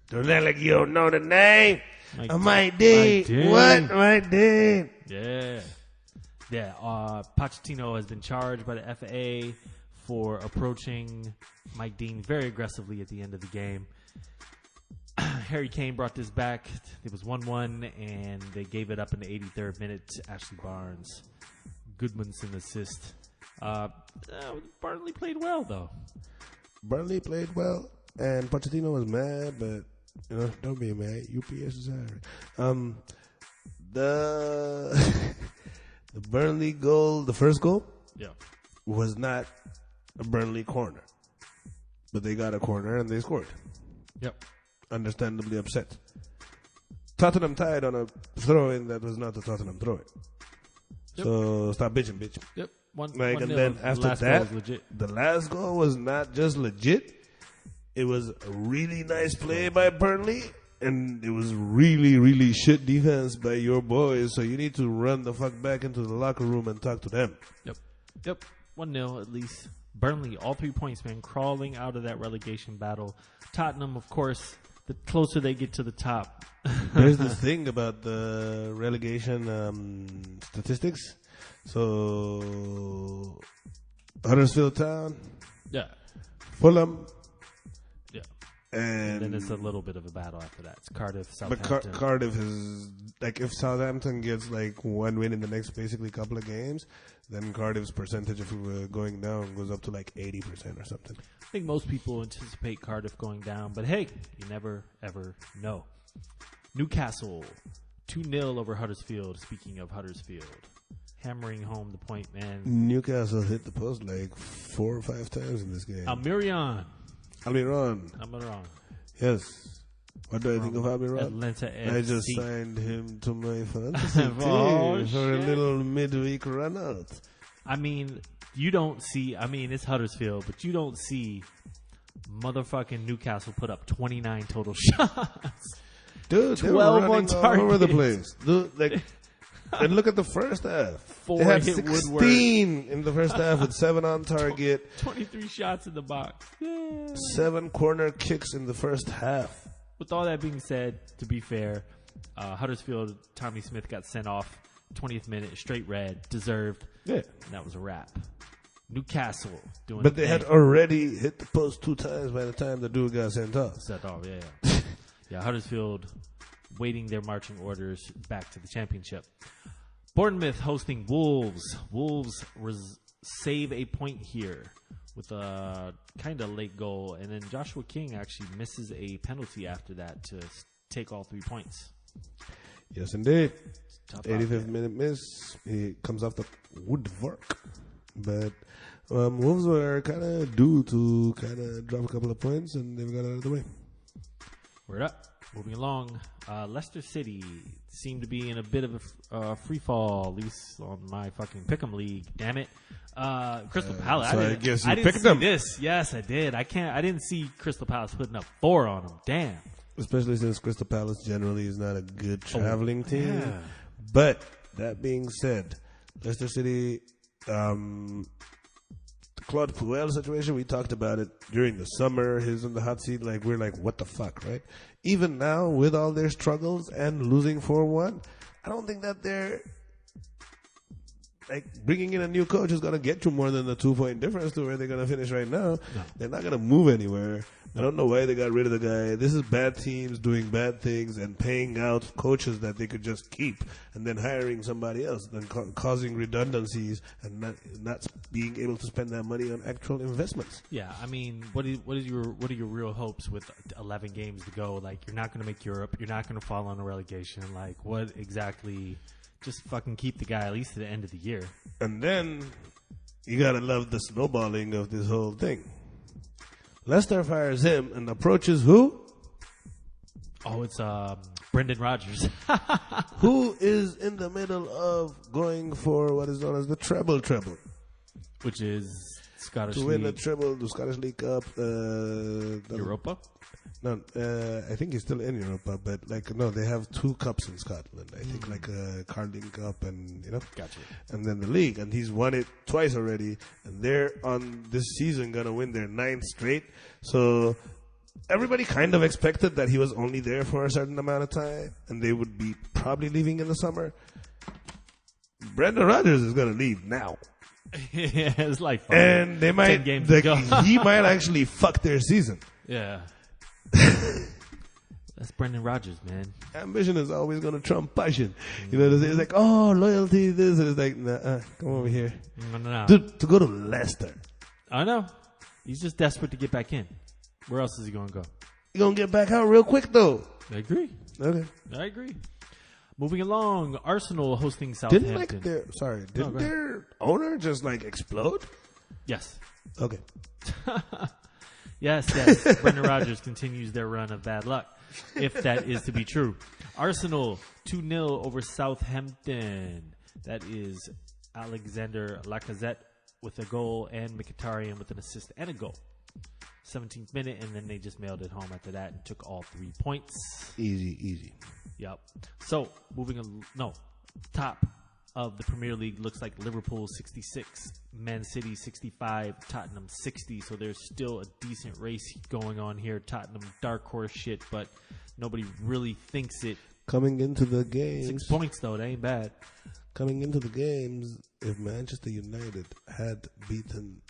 Don't act like you don't know the name. Mike Mike Dean. Dean. What? Mike Dean. Yeah. Pochettino has been charged by the FA for approaching Mike Dean very aggressively at the end of the game. Harry Kane brought this back. It was 1-1, and they gave it up in the 83rd minute to Ashley Barnes. Goodmanson assist. Burnley played well, though. Burnley played well, and Pochettino was mad, but don't be mad. UPS is hiring. The Burnley goal, the first goal, was not a Burnley corner, but they got a corner and they scored. Yep. Understandably upset. Tottenham tied on a throw-in that was not the Tottenham throw-in. Yep. So stop bitching, bitch. Yep. One And nil. then after Last goal that, was legit. the last goal was not just legit. it was a really nice play by Burnley, and it was really, really shit defense by your boys. So you need to run the fuck back into the locker room and talk to them. Yep. 1-0 at least. Burnley, all 3 points, man, crawling out of that relegation battle. Tottenham, of course, the closer they get to the top. There's this thing about the relegation statistics. So Huddersfield Town, Yeah. Fulham, Yeah. and Then it's a little bit of a battle after that. It's Cardiff, but Southampton. Cardiff is like, if Southampton gets like one win in the next basically couple of games, then Cardiff's percentage of going down goes up to like 80% or something. I think most people anticipate Cardiff going down, but hey, you never, ever know. Newcastle, 2-0 over Huddersfield. Speaking of Huddersfield, hammering home the point, man. Newcastle hit the post like 4 or 5 times in this game. Almiron. Almiron. Yes. What do I think of Almiron? Atlanta FC. I just signed him to my fantasy team Oh, for a shit. little midweek run out. I mean, you don't see, it's Huddersfield, but you don't see motherfucking Newcastle put up 29 total shots. Dude, they were 12 on running all over the target. place. Dude, like, and look at the first half. 4 They had hit 16 Woodward. in the first half with 7 on target, 23 shots in the box. Yeah. 7 corner kicks in the first half. With all that being said, to be fair, Huddersfield, Tommy Smith got sent off 20th minute, straight red, deserved. Yeah. And that was a wrap. Newcastle doing But they the had thing. already hit the post 2 times by the time the dude got sent off. Set off, yeah. Yeah, Huddersfield waiting their marching orders back to the championship. Bournemouth hosting Wolves. Wolves save a point here with a kind of late goal, and then Joshua King actually misses a penalty after that to take all 3 points. Yes, indeed. Tough out 85th there. minute miss. He comes off the woodwork. But Wolves were kind of due to kind of drop a couple of points, and they've got it out of the way. Word up. Moving along, Leicester City seemed to be in a bit of a free fall, at least on my fucking pick'em league. Damn it, Crystal Palace. so I didn't- guess you didn't picked see them. This, yes, I did. I didn't see Crystal Palace putting up 4 on them. Damn. Especially since Crystal Palace generally is not a good traveling team. yeah. But that being said, Leicester City, the Claude Puel situation, we talked about it during the summer. He's in the hot seat. Like, we're like, what the fuck, right? Even now, with all their struggles and losing 4-1, I don't think that they're like bringing in a new coach is going to get you more than the 2-point difference to where they're going to finish right now. No. They're not going to move anywhere. I don't know why they got rid of the guy. This is bad teams doing bad things and paying out coaches that they could just keep, and then hiring somebody else, then causing redundancies and not being able to spend that money on actual investments. Yeah, I mean, what are your real hopes with 11 games to go? Like, you're not going to make Europe. You're not going to fall on a relegation. Like, what exactly? Just fucking keep the guy at least to the end of the year. And then you gotta love the snowballing of this whole thing. Leicester fires him and approaches who? Oh, it's Brendan Rodgers. Who is in the middle of going for what is known as the treble, Which is Scottish to win the League. treble, the Scottish League Cup, Europa? No, I think he's still in Europa, but they have 2 cups in Scotland. I think like a Carling Cup and Gotcha. and then the league, and he's won it twice already, and they're on this season gonna win their 9th straight. So everybody kind of expected that he was only there for a certain amount of time, and they would be probably leaving in the summer. Brendan Rodgers is gonna leave now. Yeah, it's like fun. And they 10 might, games to go. he might actually fuck their season. Yeah. That's Brendan Rodgers, man. Ambition is always going to trump passion. You know, it's like, oh, loyalty, this, and it's like, nah, come over here. No. Dude, to go to Leicester, I know. He's just desperate to get back in. Where else is he going to go? you're going to get back out real quick, though. I agree. Okay. I agree. Moving along, Arsenal hosting Southampton. Didn't go ahead. their owner just explode? Yes. Okay. Yes. Brendan Rodgers continues their run of bad luck, if that is to be true. Arsenal 2-0 over Southampton. That is Alexander Lacazette with a goal and Mkhitaryan with an assist and a goal. 17th minute, and then they just mailed it home after that and took all 3 points. Easy. Yep. So, top of the Premier League looks like Liverpool 66, Man City 65, Tottenham 60. So there's still a decent race going on here. Tottenham dark horse shit, but nobody really thinks it. Coming into the games. 6 points, though. That ain't bad. Coming into the games, if Manchester United had beaten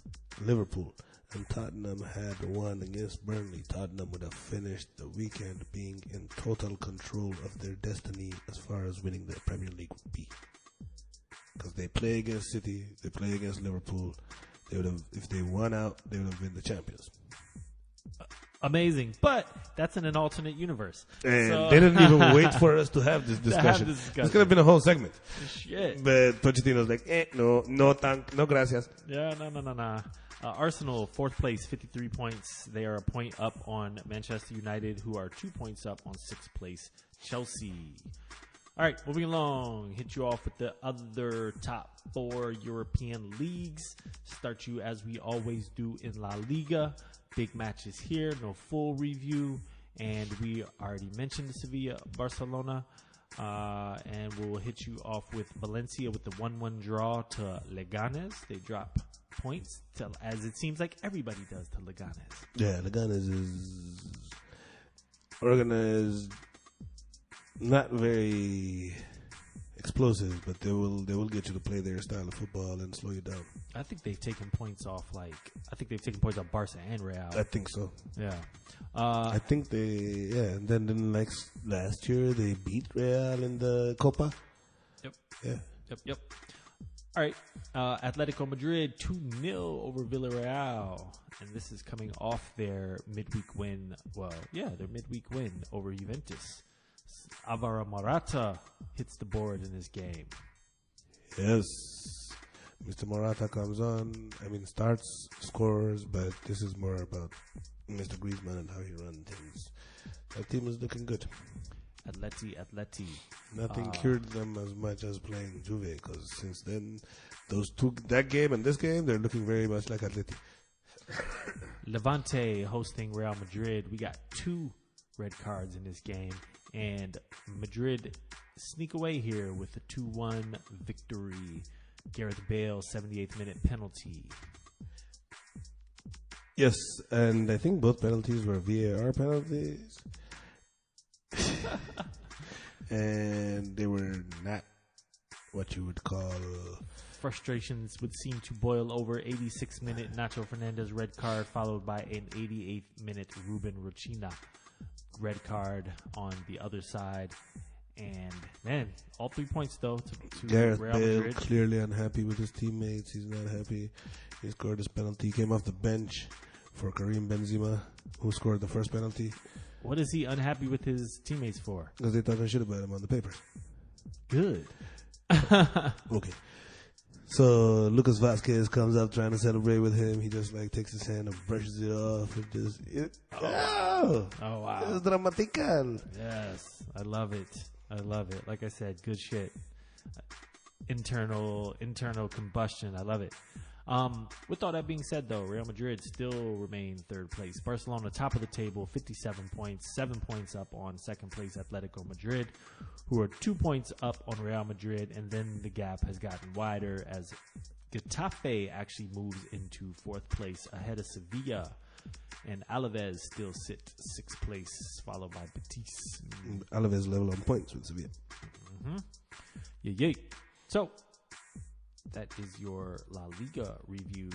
Liverpool and Tottenham had won against Burnley, Tottenham would have finished the weekend being in total control of their destiny as far as winning the Premier League would be. Because they play against City, they play against Liverpool. They would have, if they won out, they would have been the champions. Amazing, but that's in an alternate universe. And they didn't even wait for us to have this discussion. This could have been a whole segment. Shit. But Pochettino's like, no gracias. Yeah, no. Arsenal, 4th place, 53 points. They are a point up on Manchester United, who are 2 points up on 6th place Chelsea. All right, moving along. Hit you off with the other top 4 European leagues. Start you as we always do in La Liga. Big matches here, no full review. And we already mentioned Sevilla, Barcelona. And we'll hit you off with Valencia with the 1-1 draw to Leganes. They drop points, as it seems like everybody does to Leganes. Yeah, Leganes is organized, not very explosive, but they will get you to play their style of football and slow you down. I think they've taken points off off Barca and Real. I think so. Yeah. I think and then like last year they beat Real in the Copa. Yep. Yeah. Yep. All right. Atletico Madrid 2-0 over Villarreal. And this is coming off their midweek win. Well, yeah, their midweek win over Juventus. Alvaro Morata hits the board in this game. Yes. Mr. Morata comes on. Starts, scores, but this is more about Mr. Griezmann and how he runs things. That team is looking good. Atleti. Nothing cured them as much as playing Juve, because since then, that game and this game, they're looking very much like Atleti. Levante hosting Real Madrid. We got 2 red cards in this game, and Madrid sneak away here with a 2-1 victory. Gareth Bale, 78th minute penalty. Yes, and I think both penalties were VAR penalties. And they were not what you would call... Frustrations would seem to boil over. 86th minute Nacho Fernandez red card, followed by an 88th minute Ruben Rochina red card on the other side. And, man, all 3 points, though, to Gareth Real Bale Madrid. Clearly unhappy with his teammates. He's not happy. He scored his penalty. He came off the bench for Karim Benzema, who scored the first penalty. What is he unhappy with his teammates for? Because they talking shit about him on the papers. Good. Okay. So Lucas Vasquez comes up trying to celebrate with him. He just takes his hand and brushes it off. And just Oh, wow. It's dramatical. Yes, I love it. Like I said, good shit. Internal combustion. I love it. With all that being said, though, Real Madrid still remain 3rd place. Barcelona, top of the table, 57 points, 7 points up on 2nd place Atletico Madrid, who are 2 points up on Real Madrid, and then the gap has gotten wider as Getafe actually moves into 4th place ahead of Sevilla, and Alaves still sit 6th place, followed by Betis. Alaves level on points with Sevilla. Mm-hmm. Yeah. So, that is your La Liga review.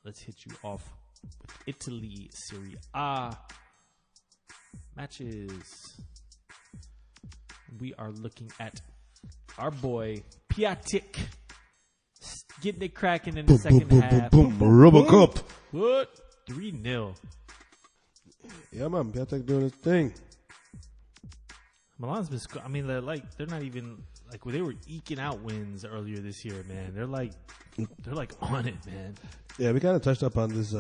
Let's hit you off with Italy Serie A matches. We are looking at our boy Piatek getting it cracking in the second half. Robocop. What? 3-0. Yeah, man. Piatek doing his thing. Milan's been. They're not even. They were eking out wins earlier this year, man. They're on it, man. Yeah, we kind of touched up on this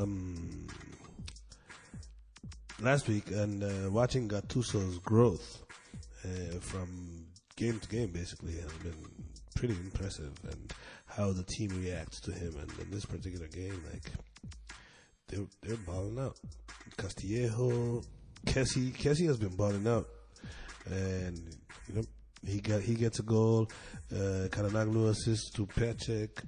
last week, and watching Gattuso's growth from game to game basically has been pretty impressive, and how the team reacts to him. And in this particular game, they're balling out. Castillejo, Kessie has been balling out, and you know he gets a goal. Karanaglu assists to Pacek.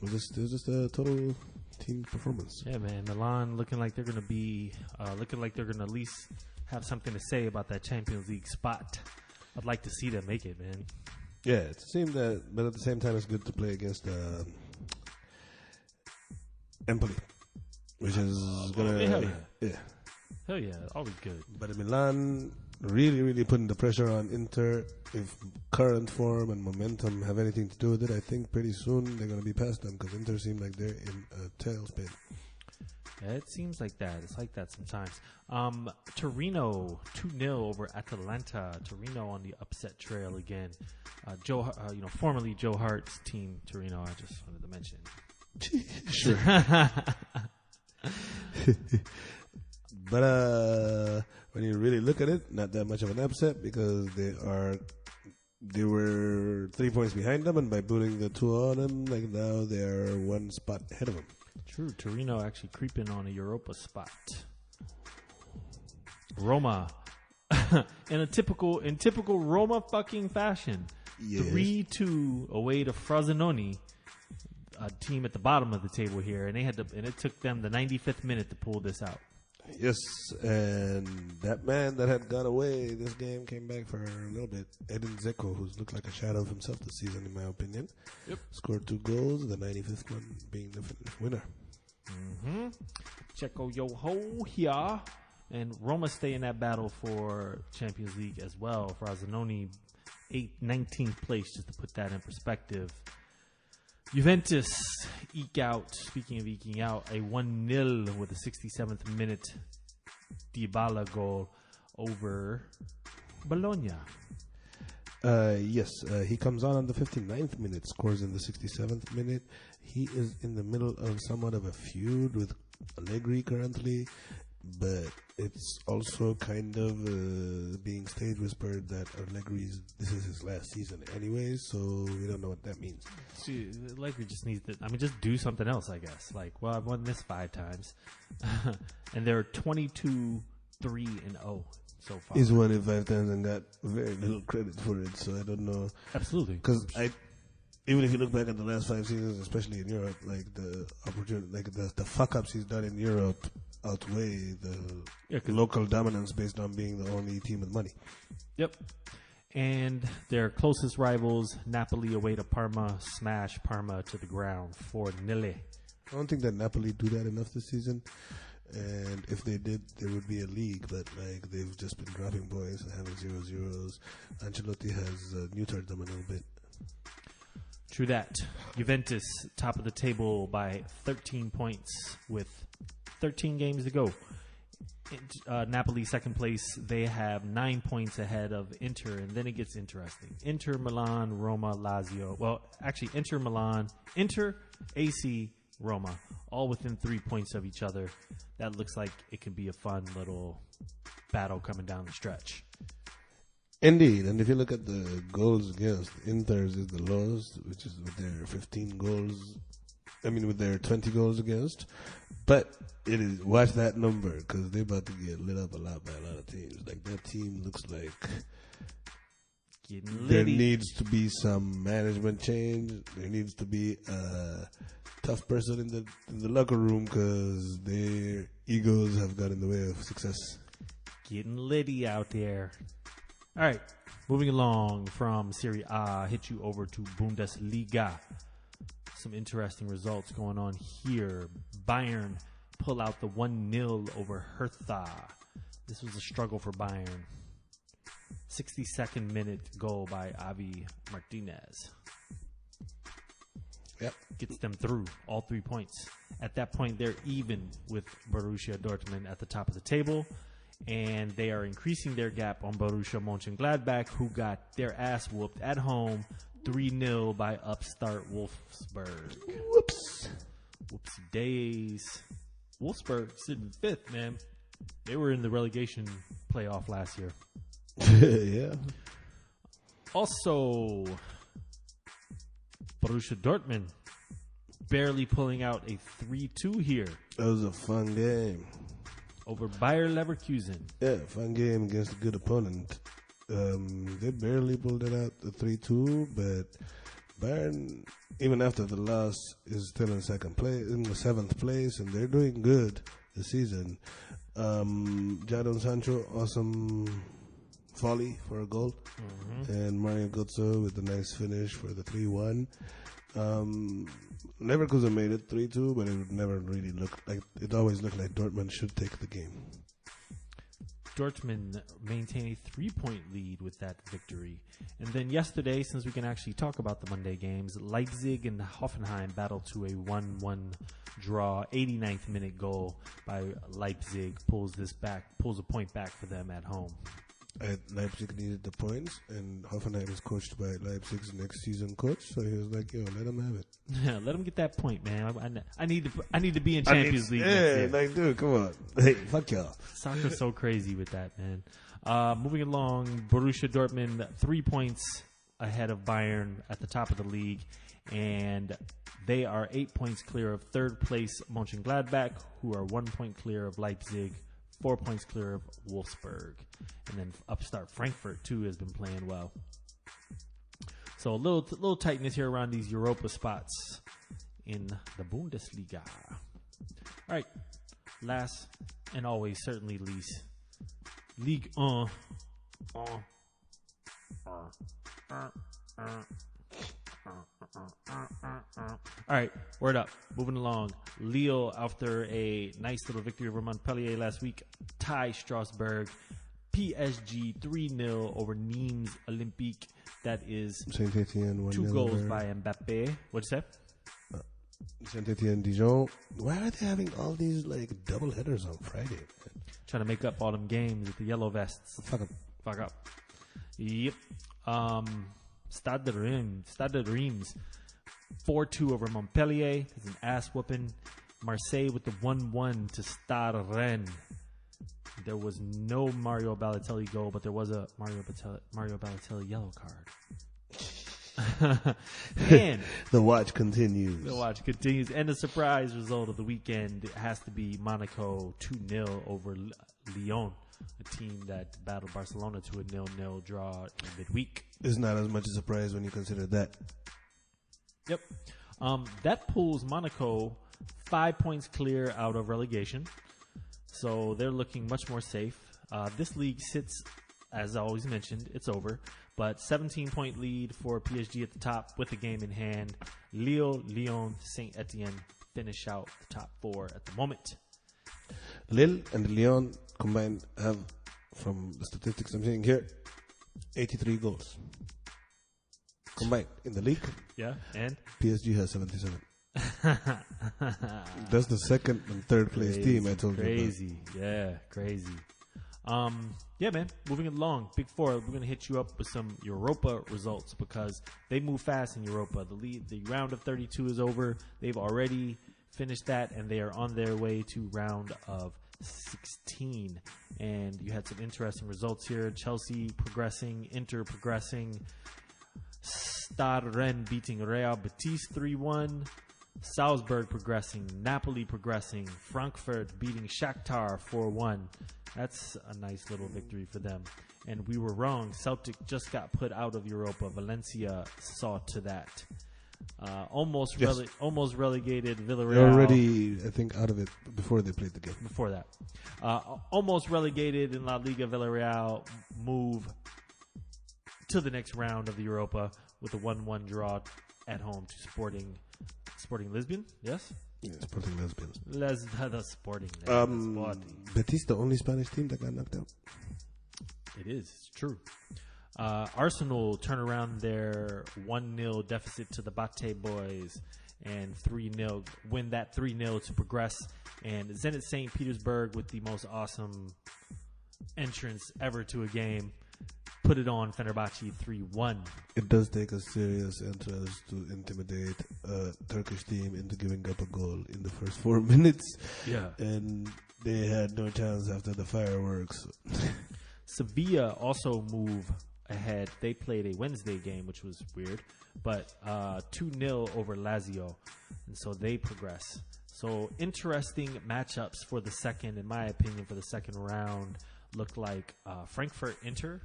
It was just a total team performance. Yeah, man. Milan looking like they're going to at least have something to say about that Champions League spot. I'd like to see them make it, man. Yeah, it seems that, but at the same time, it's good to play against Empoli, which is gonna Hell yeah, always good. But Milan really putting the pressure on Inter. If current form and momentum have anything to do with it, I think pretty soon they're going to be past them because Inter seem like they're in a tailspin. Yeah, it seems like that. It's like that sometimes. Torino 2-0 over Atalanta. Torino on the upset trail again. Formerly Joe Hart's team, Torino. I just wanted to mention. Sure. But when you really look at it, not that much of an upset because they were 3 points behind them, and by putting the 2 on them, like now they're 1 spot ahead of them. True, Torino actually creeping on a Europa spot. Roma, in typical Roma fucking fashion, Yes. 3-2 away to Frosinone, a team at the bottom of the table here, and it took them the 95th minute to pull this out. Yes, and that man that had gone away this game came back for a little bit. Edin Dzeko, who's looked like a shadow of himself this season, in my opinion. Yep. Scored 2 goals, the 95th one being the winner. Mm-hmm. Checo Yoho here. And Roma stay in that battle for Champions League as well. Frosinone, 19th place, just to put that in perspective. Juventus speaking of eking out, a 1-0 with a 67th minute Dybala goal over Bologna. Yes, he comes on the 59th minute, scores in the 67th minute. He is in the middle of somewhat of a feud with Allegri currently, but it's also kind of being stage whispered that this is his last season anyways, so we don't know what that means. See, Allegri just needs to, just do something else, I guess. Like, well, I've won this 5 times. And they're 22-3-0 so far. He's won it 5 times and got very little credit for it, so I don't know. Absolutely. Because even if you look back at the last 5 seasons, especially in Europe, like the opportunity, like the fuck ups he's done in Europe outweigh the local dominance based on being the only team with money. Yep. And their closest rivals, Napoli away to Parma, smash Parma to the ground 4-0. I don't think that Napoli do that enough this season. And if they did, there would be a league, but like they've just been dropping points and having 0-0s. Ancelotti has neutered them a little bit. True that. Juventus, top of the table by 13 points with 13 games to go. Napoli, second place. They have 9 points ahead of Inter, and then it gets interesting. Inter, Milan, Roma, Lazio. Well, actually, Inter, Milan, Inter, AC, Roma, all within 3 points of each other. That looks like it could be a fun little battle coming down the stretch. Indeed, and if you look at the goals against, Inter's is the lowest, which is with their 15 goals. With their 20 goals against. But it is, watch that number, because they're about to get lit up a lot by a lot of teams. Like, that team looks like there needs to be some management change. There needs to be a tough person in the locker room, because their egos have got in the way of success. Getting litty out there. All right, moving along from Serie A, hit you over to Bundesliga. Some interesting results going on here. Bayern pull out the 1-0 over Hertha. This was a struggle for Bayern. 62nd minute goal by Avi Martinez. Yep. Gets them through all 3 points. At that point, they're even with Borussia Dortmund at the top of the table. And they are increasing their gap on Borussia Mönchengladbach, who got their ass whooped at home 3-0 by upstart Wolfsburg. Whoops. Whoopsie days. Wolfsburg sitting 5th, man. They were in the relegation playoff last year. Yeah. Also, Borussia Dortmund barely pulling out a 3-2 here That was a fun game. over Bayer Leverkusen. Yeah, fun game against a good opponent. They barely pulled it out, the 3-2, but Bayern, even after the loss, is still in second place, in the 7th place, and they're doing good this season. Jadon Sancho, awesome volley for a goal, and Mario Götze with a nice finish for the 3-1. Leverkusen made it 3-2, but it never really looked like, it always looked like Dortmund should take the game. Dortmund maintain a 3-point lead with that victory. And then yesterday, since we can actually talk about the Monday games, Leipzig and Hoffenheim battled to a 1-1 draw. 89th minute goal by Leipzig pulls a point back for them at home. Leipzig needed the points, and Hoffenheim is coached by Leipzig's next season coach, so he was like, "Yo, let him have it." Yeah, let him get that point, man. I need to be in Champions League. Yeah, like, dude, come on. Hey, fuck y'all. Soccer's so crazy with that, man. Moving along, Borussia Dortmund 3 points ahead of Bayern at the top of the league, and they are 8 points clear of third place Mönchengladbach, who are 1 point clear of Leipzig, 4 points clear of Wolfsburg. And then upstart Frankfurt, too, has been playing well. So a little tightness here around these Europa spots in the Bundesliga. All right. Last and always, certainly least, Ligue 1. All right, word up. Moving along. Lille, after a nice little victory over Montpellier last week, tie Strasbourg. PSG 3-0 over Nîmes Olympique. That is Saint Etienne 1-0. 2 goals by Mbappe. What'd you say? Saint Etienne Dijon. Why are they having all these like double headers on Friday, man? Trying to make up all them games with the yellow vests. Fuck up. Fuck up. Yep. Stade de Reims 4-2 over Montpellier. It's an ass whooping. Marseille with the 1-1 to Stade Rennes. There was no Mario Balotelli goal, but there was a Mario Balotelli yellow card. And the watch continues. And the surprise result of the weekend has to be Monaco 2-0 over Lyon, a team that battled Barcelona to a 0-0 draw in midweek. It's not as much a surprise when you consider that. Yep. That pulls Monaco 5 points clear out of relegation. So they're looking much more safe. This league sits, as I always mentioned, it's over. But 17-point lead for PSG at the top with the game in hand. Lille, Lyon, Saint Etienne finish out the top 4 at the moment. Lille and Lyon combined have, from the statistics I'm seeing here, 83 goals. Combined in the league. Yeah, and? PSG has 77. That's the second and third place team I told you about. Crazy. Yeah, crazy. Yeah, man. Moving along, Big Four. We're gonna hit you up with some Europa results because they move fast in Europa. The round of 32 is over. They've already finished that, and they are on their way to round of 16. And you had some interesting results here. Chelsea progressing, Inter progressing, Stade Rennes beating Real Betis 3-1. Salzburg progressing, Napoli progressing, Frankfurt beating Shakhtar 4-1. That's a nice little victory for them. And we were wrong. Celtic just got put out of Europa. Valencia saw to that. Almost relegated Villarreal. They're already, I think, out of it before they played the game. Before that. Almost relegated in La Liga. Villarreal move to the next round of the Europa with a 1-1 draw at home to Sporting Lisbon, yes? Yeah, Sporting Lisbon. The Sporting. Sporting. Betis, the only Spanish team that got knocked out. It is. It's true. Arsenal turn around their 1-0 deficit to the Bate boys and 3-0, win that 3-0 to progress. And Zenit St. Petersburg with the most awesome entrance ever to a game. Put it on Fenerbahce 3-1. It does take a serious interest to intimidate a Turkish team into giving up a goal in the first 4 minutes. Yeah. And they had no chance after the fireworks. Sevilla also move ahead. They played a Wednesday game, which was weird, but 2-0 over Lazio, and so they progress. So interesting matchups for the second, in my opinion, for the second round. Look like Frankfurt Inter.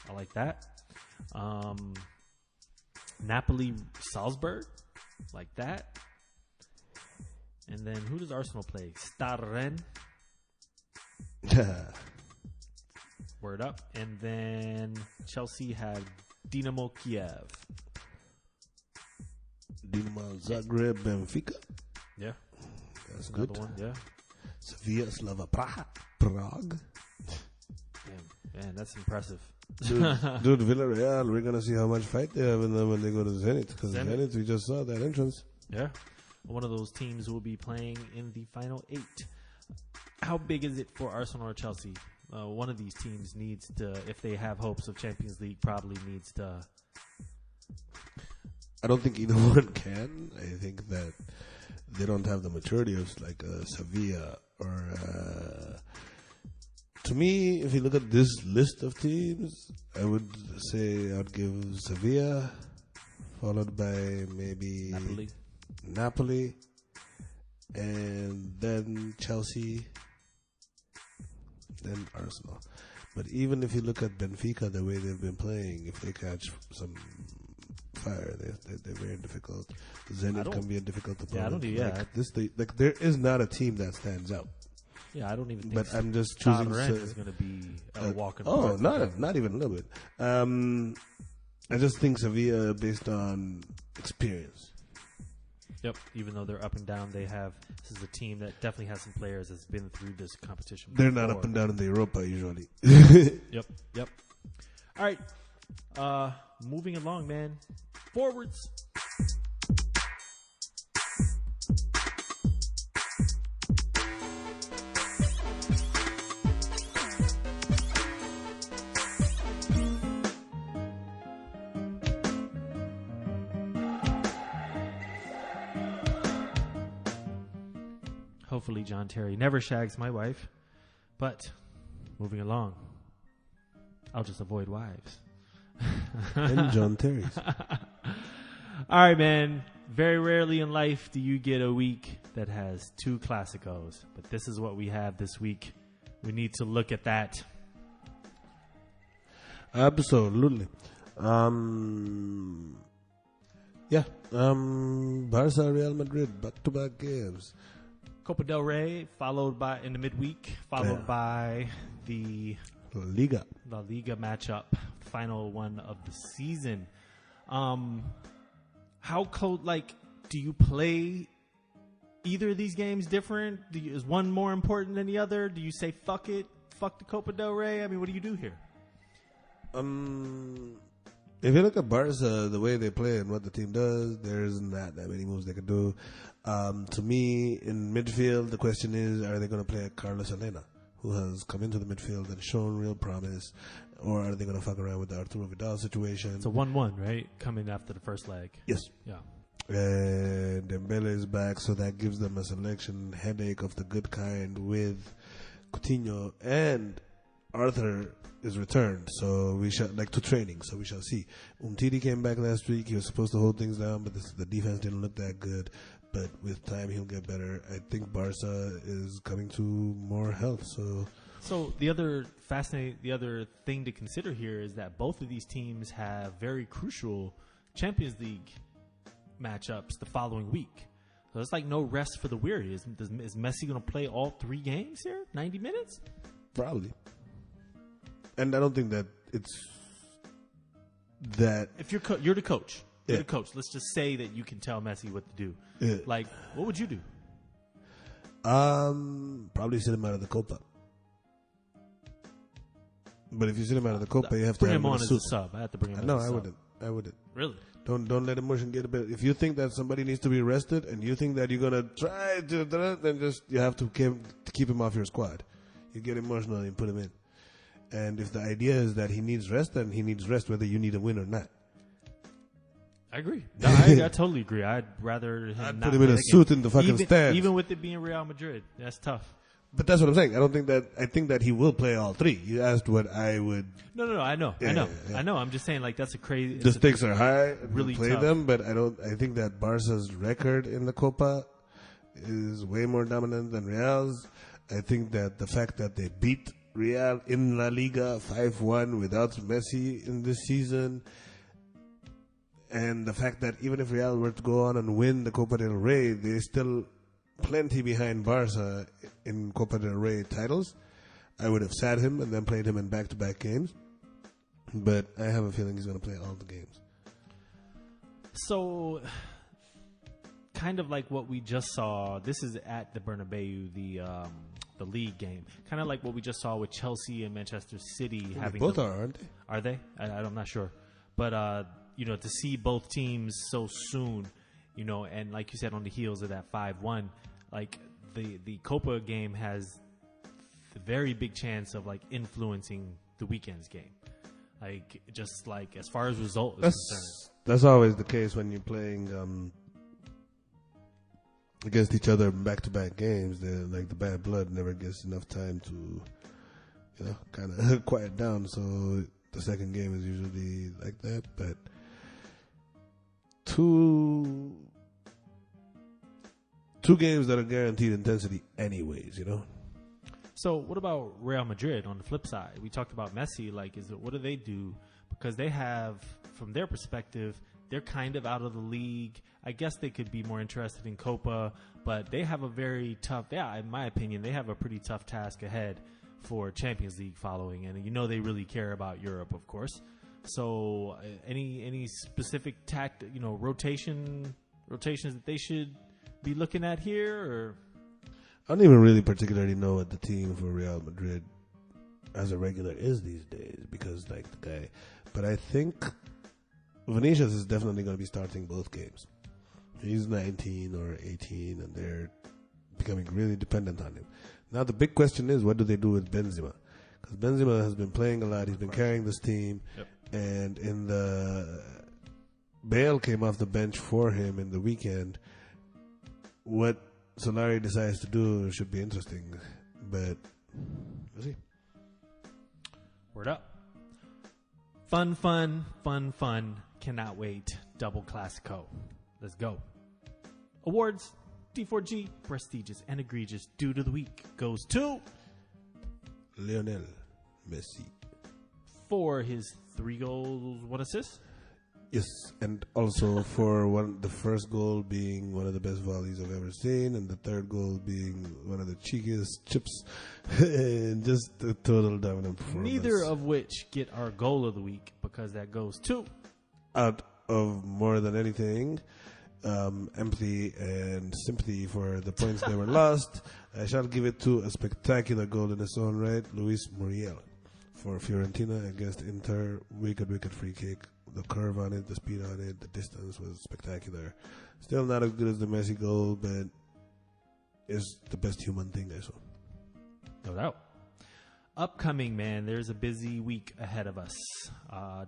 I like that. Napoli Salzburg. Like that. And then who does Arsenal play? Stade Rennes. Word up. And then Chelsea had Dinamo Kiev. Dinamo Zagreb, Benfica. Yeah. That's Another good. one, yeah. Sevilla, Slava Prague. Man, that's impressive. Dude, Villarreal, we're going to see how much fight they have in them when they go to Zenit. Because Zenit, we just saw that entrance. Yeah. One of those teams will be playing in the final 8. How big is it for Arsenal or Chelsea? One of these teams needs to, if they have hopes of Champions League, probably needs to. I don't think either one can. I think that they don't have the maturity of like Sevilla or... to me, if you look at this list of teams, I would say I'd give Sevilla, followed by maybe Napoli, and then Chelsea, then Arsenal. But even if you look at Benfica, the way they've been playing, if they catch some fire, they're very difficult. Zenit can be a difficult opponent. There is not a team that stands out. Yeah, I don't even think. But I'm just choosing. Is going to be a walk in the park. Oh, not even a little bit. I just think Sevilla, based on experience. Yep. Even though they're up and down, this is a team that definitely has some players that's been through this competition. They're not up and down in the Europa usually. Yep. All right. Moving along, man. Forwards. Hopefully John Terry never shags my wife. But moving along, I'll just avoid wives. And John Terry's. All right, man. Very rarely in life do you get a week that has 2 Clásicos. But this is what we have this week. We need to look at that. Absolutely. Barca, Real Madrid, back-to-back games. Copa del Rey, followed by in the midweek, followed by the La Liga matchup, final one of the season. How do you play either of these games different? Is one more important than the other? Do you say fuck it, fuck the Copa del Rey? I mean, what do you do here? If you look at Barca, the way they play and what the team does, there's not that many moves they can do. To me, in midfield, the question is, are they going to play Carlos Elena, who has come into the midfield and shown real promise, or are they going to fuck around with the Arturo Vidal situation? It's a 1-1, right? Coming after the first leg. Yes. Yeah. And Dembele is back, so that gives them a selection headache of the good kind with Coutinho, and Arthur is returned, so we shall to training, so we shall see. Umtiti came back last week. He was supposed to hold things down, but the defense didn't look that good. But with time, he'll get better. I think Barca is coming to more health. So the other thing to consider here is that both of these teams have very crucial Champions League matchups the following week. So it's like no rest for the weary. Is Messi going to play all 3 games here? 90 minutes? Probably. And I don't think that it's that. If you're the coach, you're the coach. Let's just say that you can tell Messi what to do. Yeah. Like, what would you do? Probably sit him out of the Copa. But if you sit him out of the Copa, you have to bring have him on as a sub. I have to bring him. No, as a sub. I wouldn't. Really? Don't let emotion get a bit. If you think that somebody needs to be rested, and you think that you're gonna try to, then you have to keep him off your squad. You get emotional and you put him in. And if the idea is that he needs rest, then he needs rest whether you need a win or not. I agree. No, I totally agree. I'd rather him I'd not put him in a suit in the fucking stand. Even with it being Real Madrid, that's tough. But that's what I'm saying. I think that he will play all three. You asked what I would. No. I know. I'm just saying, like, that's a crazy. The stakes are high. Really play tough. them, but I think that Barca's record in the Copa is way more dominant than Real's. I think that the fact that they beat Real in La Liga 5-1 without Messi in this season, and the fact that even if Real were to go on and win the Copa del Rey, they're still plenty behind Barca in Copa del Rey titles. I would have sat him and then played him in back-to-back games, but I have a feeling he's going to play all the games. So, kind of like what we just saw. This is at the Bernabeu, the league game. Kind of like what we just saw with Chelsea and Manchester City having. Both are, aren't they? Are they? I'm not sure, but to see both teams so soon, and like you said, on the heels of that 5-1, like the Copa game has the very big chance of like influencing the weekend's game. Like, just like as far as result is concerned. That's always the case when you're playing against each other in back-to-back games. Like the bad blood never gets enough time to, kind of quiet down. So the second game is usually like that. But two games that are guaranteed intensity anyways, So what about Real Madrid on the flip side? We talked about Messi. Like, what do they do? Because they have, from their perspective, they're kind of out of the league. I guess they could be more interested in Copa, but they have a very tough, in my opinion, they have a pretty tough task ahead for Champions League following. And they really care about Europe, of course. So any specific rotations that they should be looking at here, or? I don't even really particularly know what the team for Real Madrid as a regular is these days, because like the guy, but I think Vinicius is definitely going to be starting both games. He's 19 or 18 and they're becoming really dependent on him. Now the big question is, what do they do with Benzema? Because Benzema has been playing a lot. He's been carrying this team. Yep. And in the Bale came off the bench for him in the weekend. What Solari decides to do should be interesting, but we'll see. Word up. Fun. Cannot wait. Double Classico. Let's go. Awards. D4G. Prestigious and egregious dude of the week goes to Lionel Messi. For his 3 goals, 1 assist. Yes, and also for the first goal being one of the best volleys I've ever seen, and the third goal being one of the cheekiest chips, and just a total dominant performance. Neither of which get our goal of the week, because that goes to, out of more than anything, empathy and sympathy for the points that were lost, I shall give it to a spectacular goal in its own right, Luis Muriel for Fiorentina against Inter. Wicked free kick. The curve on it, the speed on it, the distance was spectacular. Still not as good as the Messi goal, but it's the best human thing I saw. No doubt. Upcoming, man, there's a busy week ahead of us.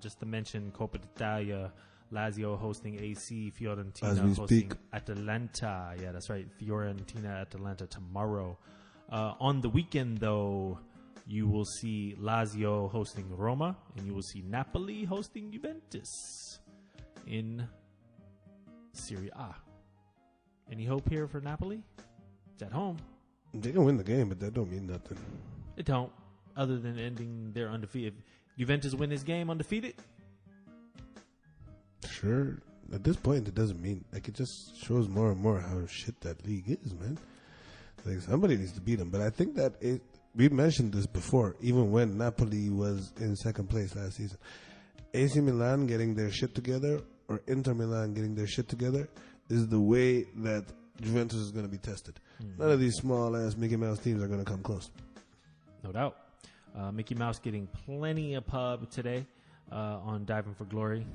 Just to mention, Coppa d'Italia, Lazio hosting AC, Fiorentina hosting Atalanta. Yeah, that's right. Fiorentina, Atalanta tomorrow. On the weekend, though, you will see Lazio hosting Roma, and you will see Napoli hosting Juventus in Serie A. Any hope here for Napoli? It's at home. They can win the game, but that don't mean nothing. It don't, other than ending their undefeated. Juventus win this game undefeated? Sure. At this point, it doesn't mean. Like, it just shows more and more how shit that league is, man. Like, somebody needs to beat them. But I think that we mentioned this before, even when Napoli was in second place last season. AC Milan getting their shit together, or Inter Milan getting their shit together, is the way that Juventus is going to be tested. None of these small-ass Mickey Mouse teams are going to come close. No doubt. Mickey Mouse getting plenty of pub today on Diving for Glory.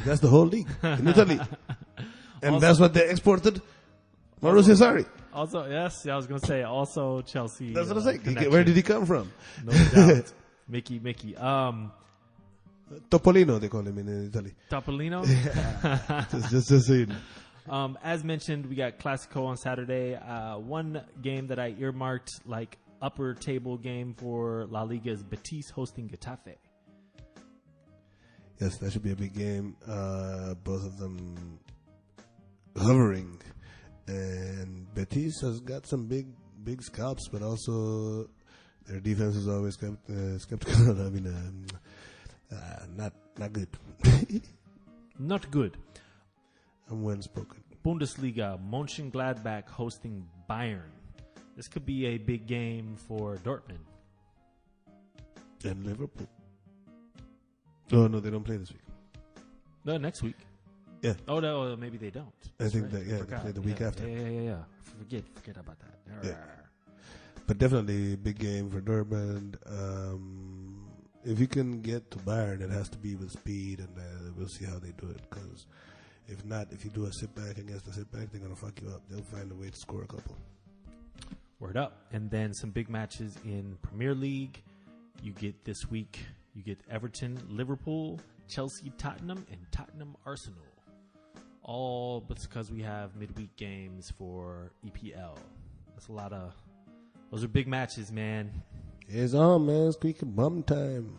That's the whole league in Italy. And also, that's what they exported. Mauricio Sarri. Also, yes, I was going to say, also Chelsea. That's what I'm saying. Where did he come from? No doubt. Mickey. Topolino, they call him in Italy. Topolino? Yeah. just so you know. As mentioned, we got Classico on Saturday. One game that I earmarked, like, upper table game for La Liga is Betis hosting Getafe. Yes, that should be a big game. Both of them hovering. And Betis has got some big scalps, but also their defense is always skeptical. I mean, not good. Not good. I'm well spoken. Bundesliga, Mönchengladbach hosting Bayern. This could be a big game for Dortmund. And Liverpool. Oh, no, they don't play this week. No, next week. Yeah. Oh, no, maybe they don't. I think that, they play the week after. Yeah. Forget about that. Yeah. But definitely a big game for Dortmund. If you can get to Bayern, it has to be with speed, and we'll see how they do it. Because if not, if you do a sit back against a sit back, they're going to fuck you up. They'll find a way to score a couple. Word up. And then some big matches in Premier League. You get this week, you get Everton, Liverpool, Chelsea, Tottenham, and Tottenham, Arsenal. All because we have midweek games for EPL. That's a lot of... Those are big matches, man. It's on, man. It's quick bum time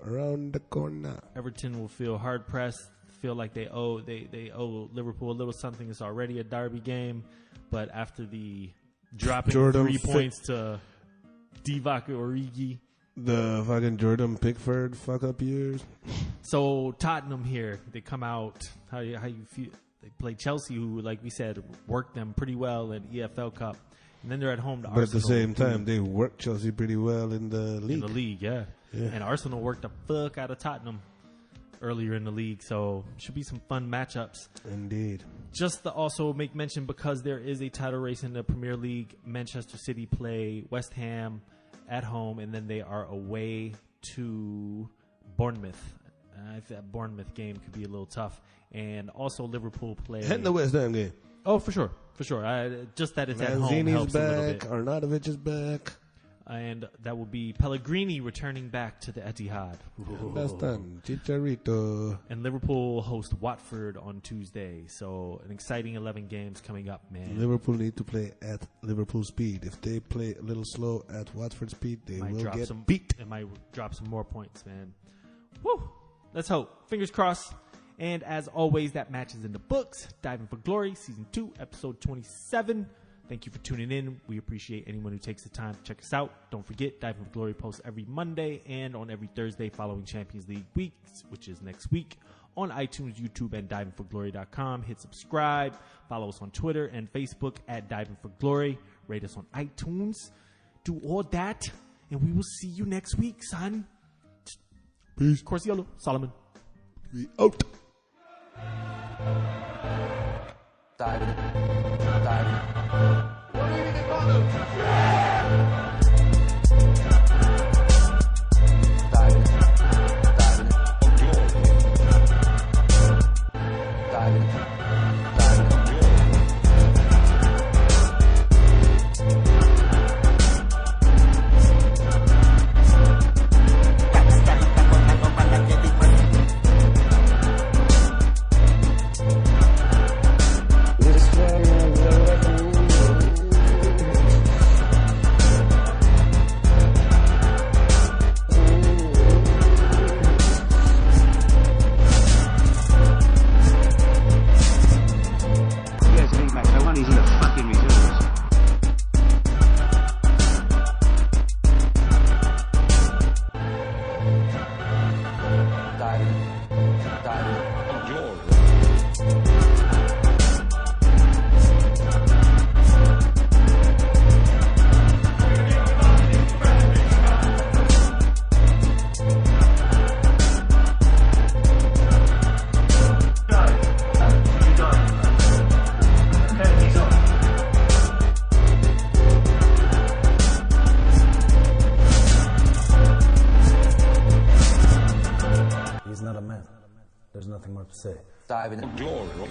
around the corner. Everton will feel hard-pressed, feel like they owe Liverpool a little something. It's already a derby game. But after the dropping Jordan 3 points to Divock Origi... The fucking Jordan Pickford fuck-up years. So Tottenham here, they come out. How you feel? They play Chelsea, who, like we said, worked them pretty well in EFL Cup, and then they're at home to Arsenal. But at the same time, they worked Chelsea pretty well in the league. In the league, yeah. And Arsenal worked the fuck out of Tottenham earlier in the league, so should be some fun matchups. Indeed. Just to also make mention, because there is a title race in the Premier League, Manchester City play West Ham at home, and then they are away to Bournemouth. That Bournemouth game could be a little tough. And also Liverpool play... And the West Ham game. Oh, for sure. Just that it's at home Lanzini's helps back, a little bit. Arnautovic is back. And that will be Pellegrini returning back to the Etihad. That's done. Chicharito. And Liverpool host Watford on Tuesday. So an exciting 11 games coming up, man. Liverpool need to play at Liverpool speed. If they play a little slow at Watford speed, they will get beat. It might drop some more points, man. Woo! Let's hope. Fingers crossed. And as always, that match is in the books. Diving for Glory, Season 2, Episode 27. Thank you for tuning in. We appreciate anyone who takes the time to check us out. Don't forget, Diving for Glory posts every Monday and on every Thursday following Champions League weeks, which is next week, on iTunes, YouTube, and divingforglory.com. Hit subscribe. Follow us on Twitter and Facebook at Diving for Glory. Rate us on iTunes. Do all that, and we will see you next week, son. Peace. Corsiello, Solomon. We out. Diving. He's not a man. There's nothing more to say. Diving. Glory.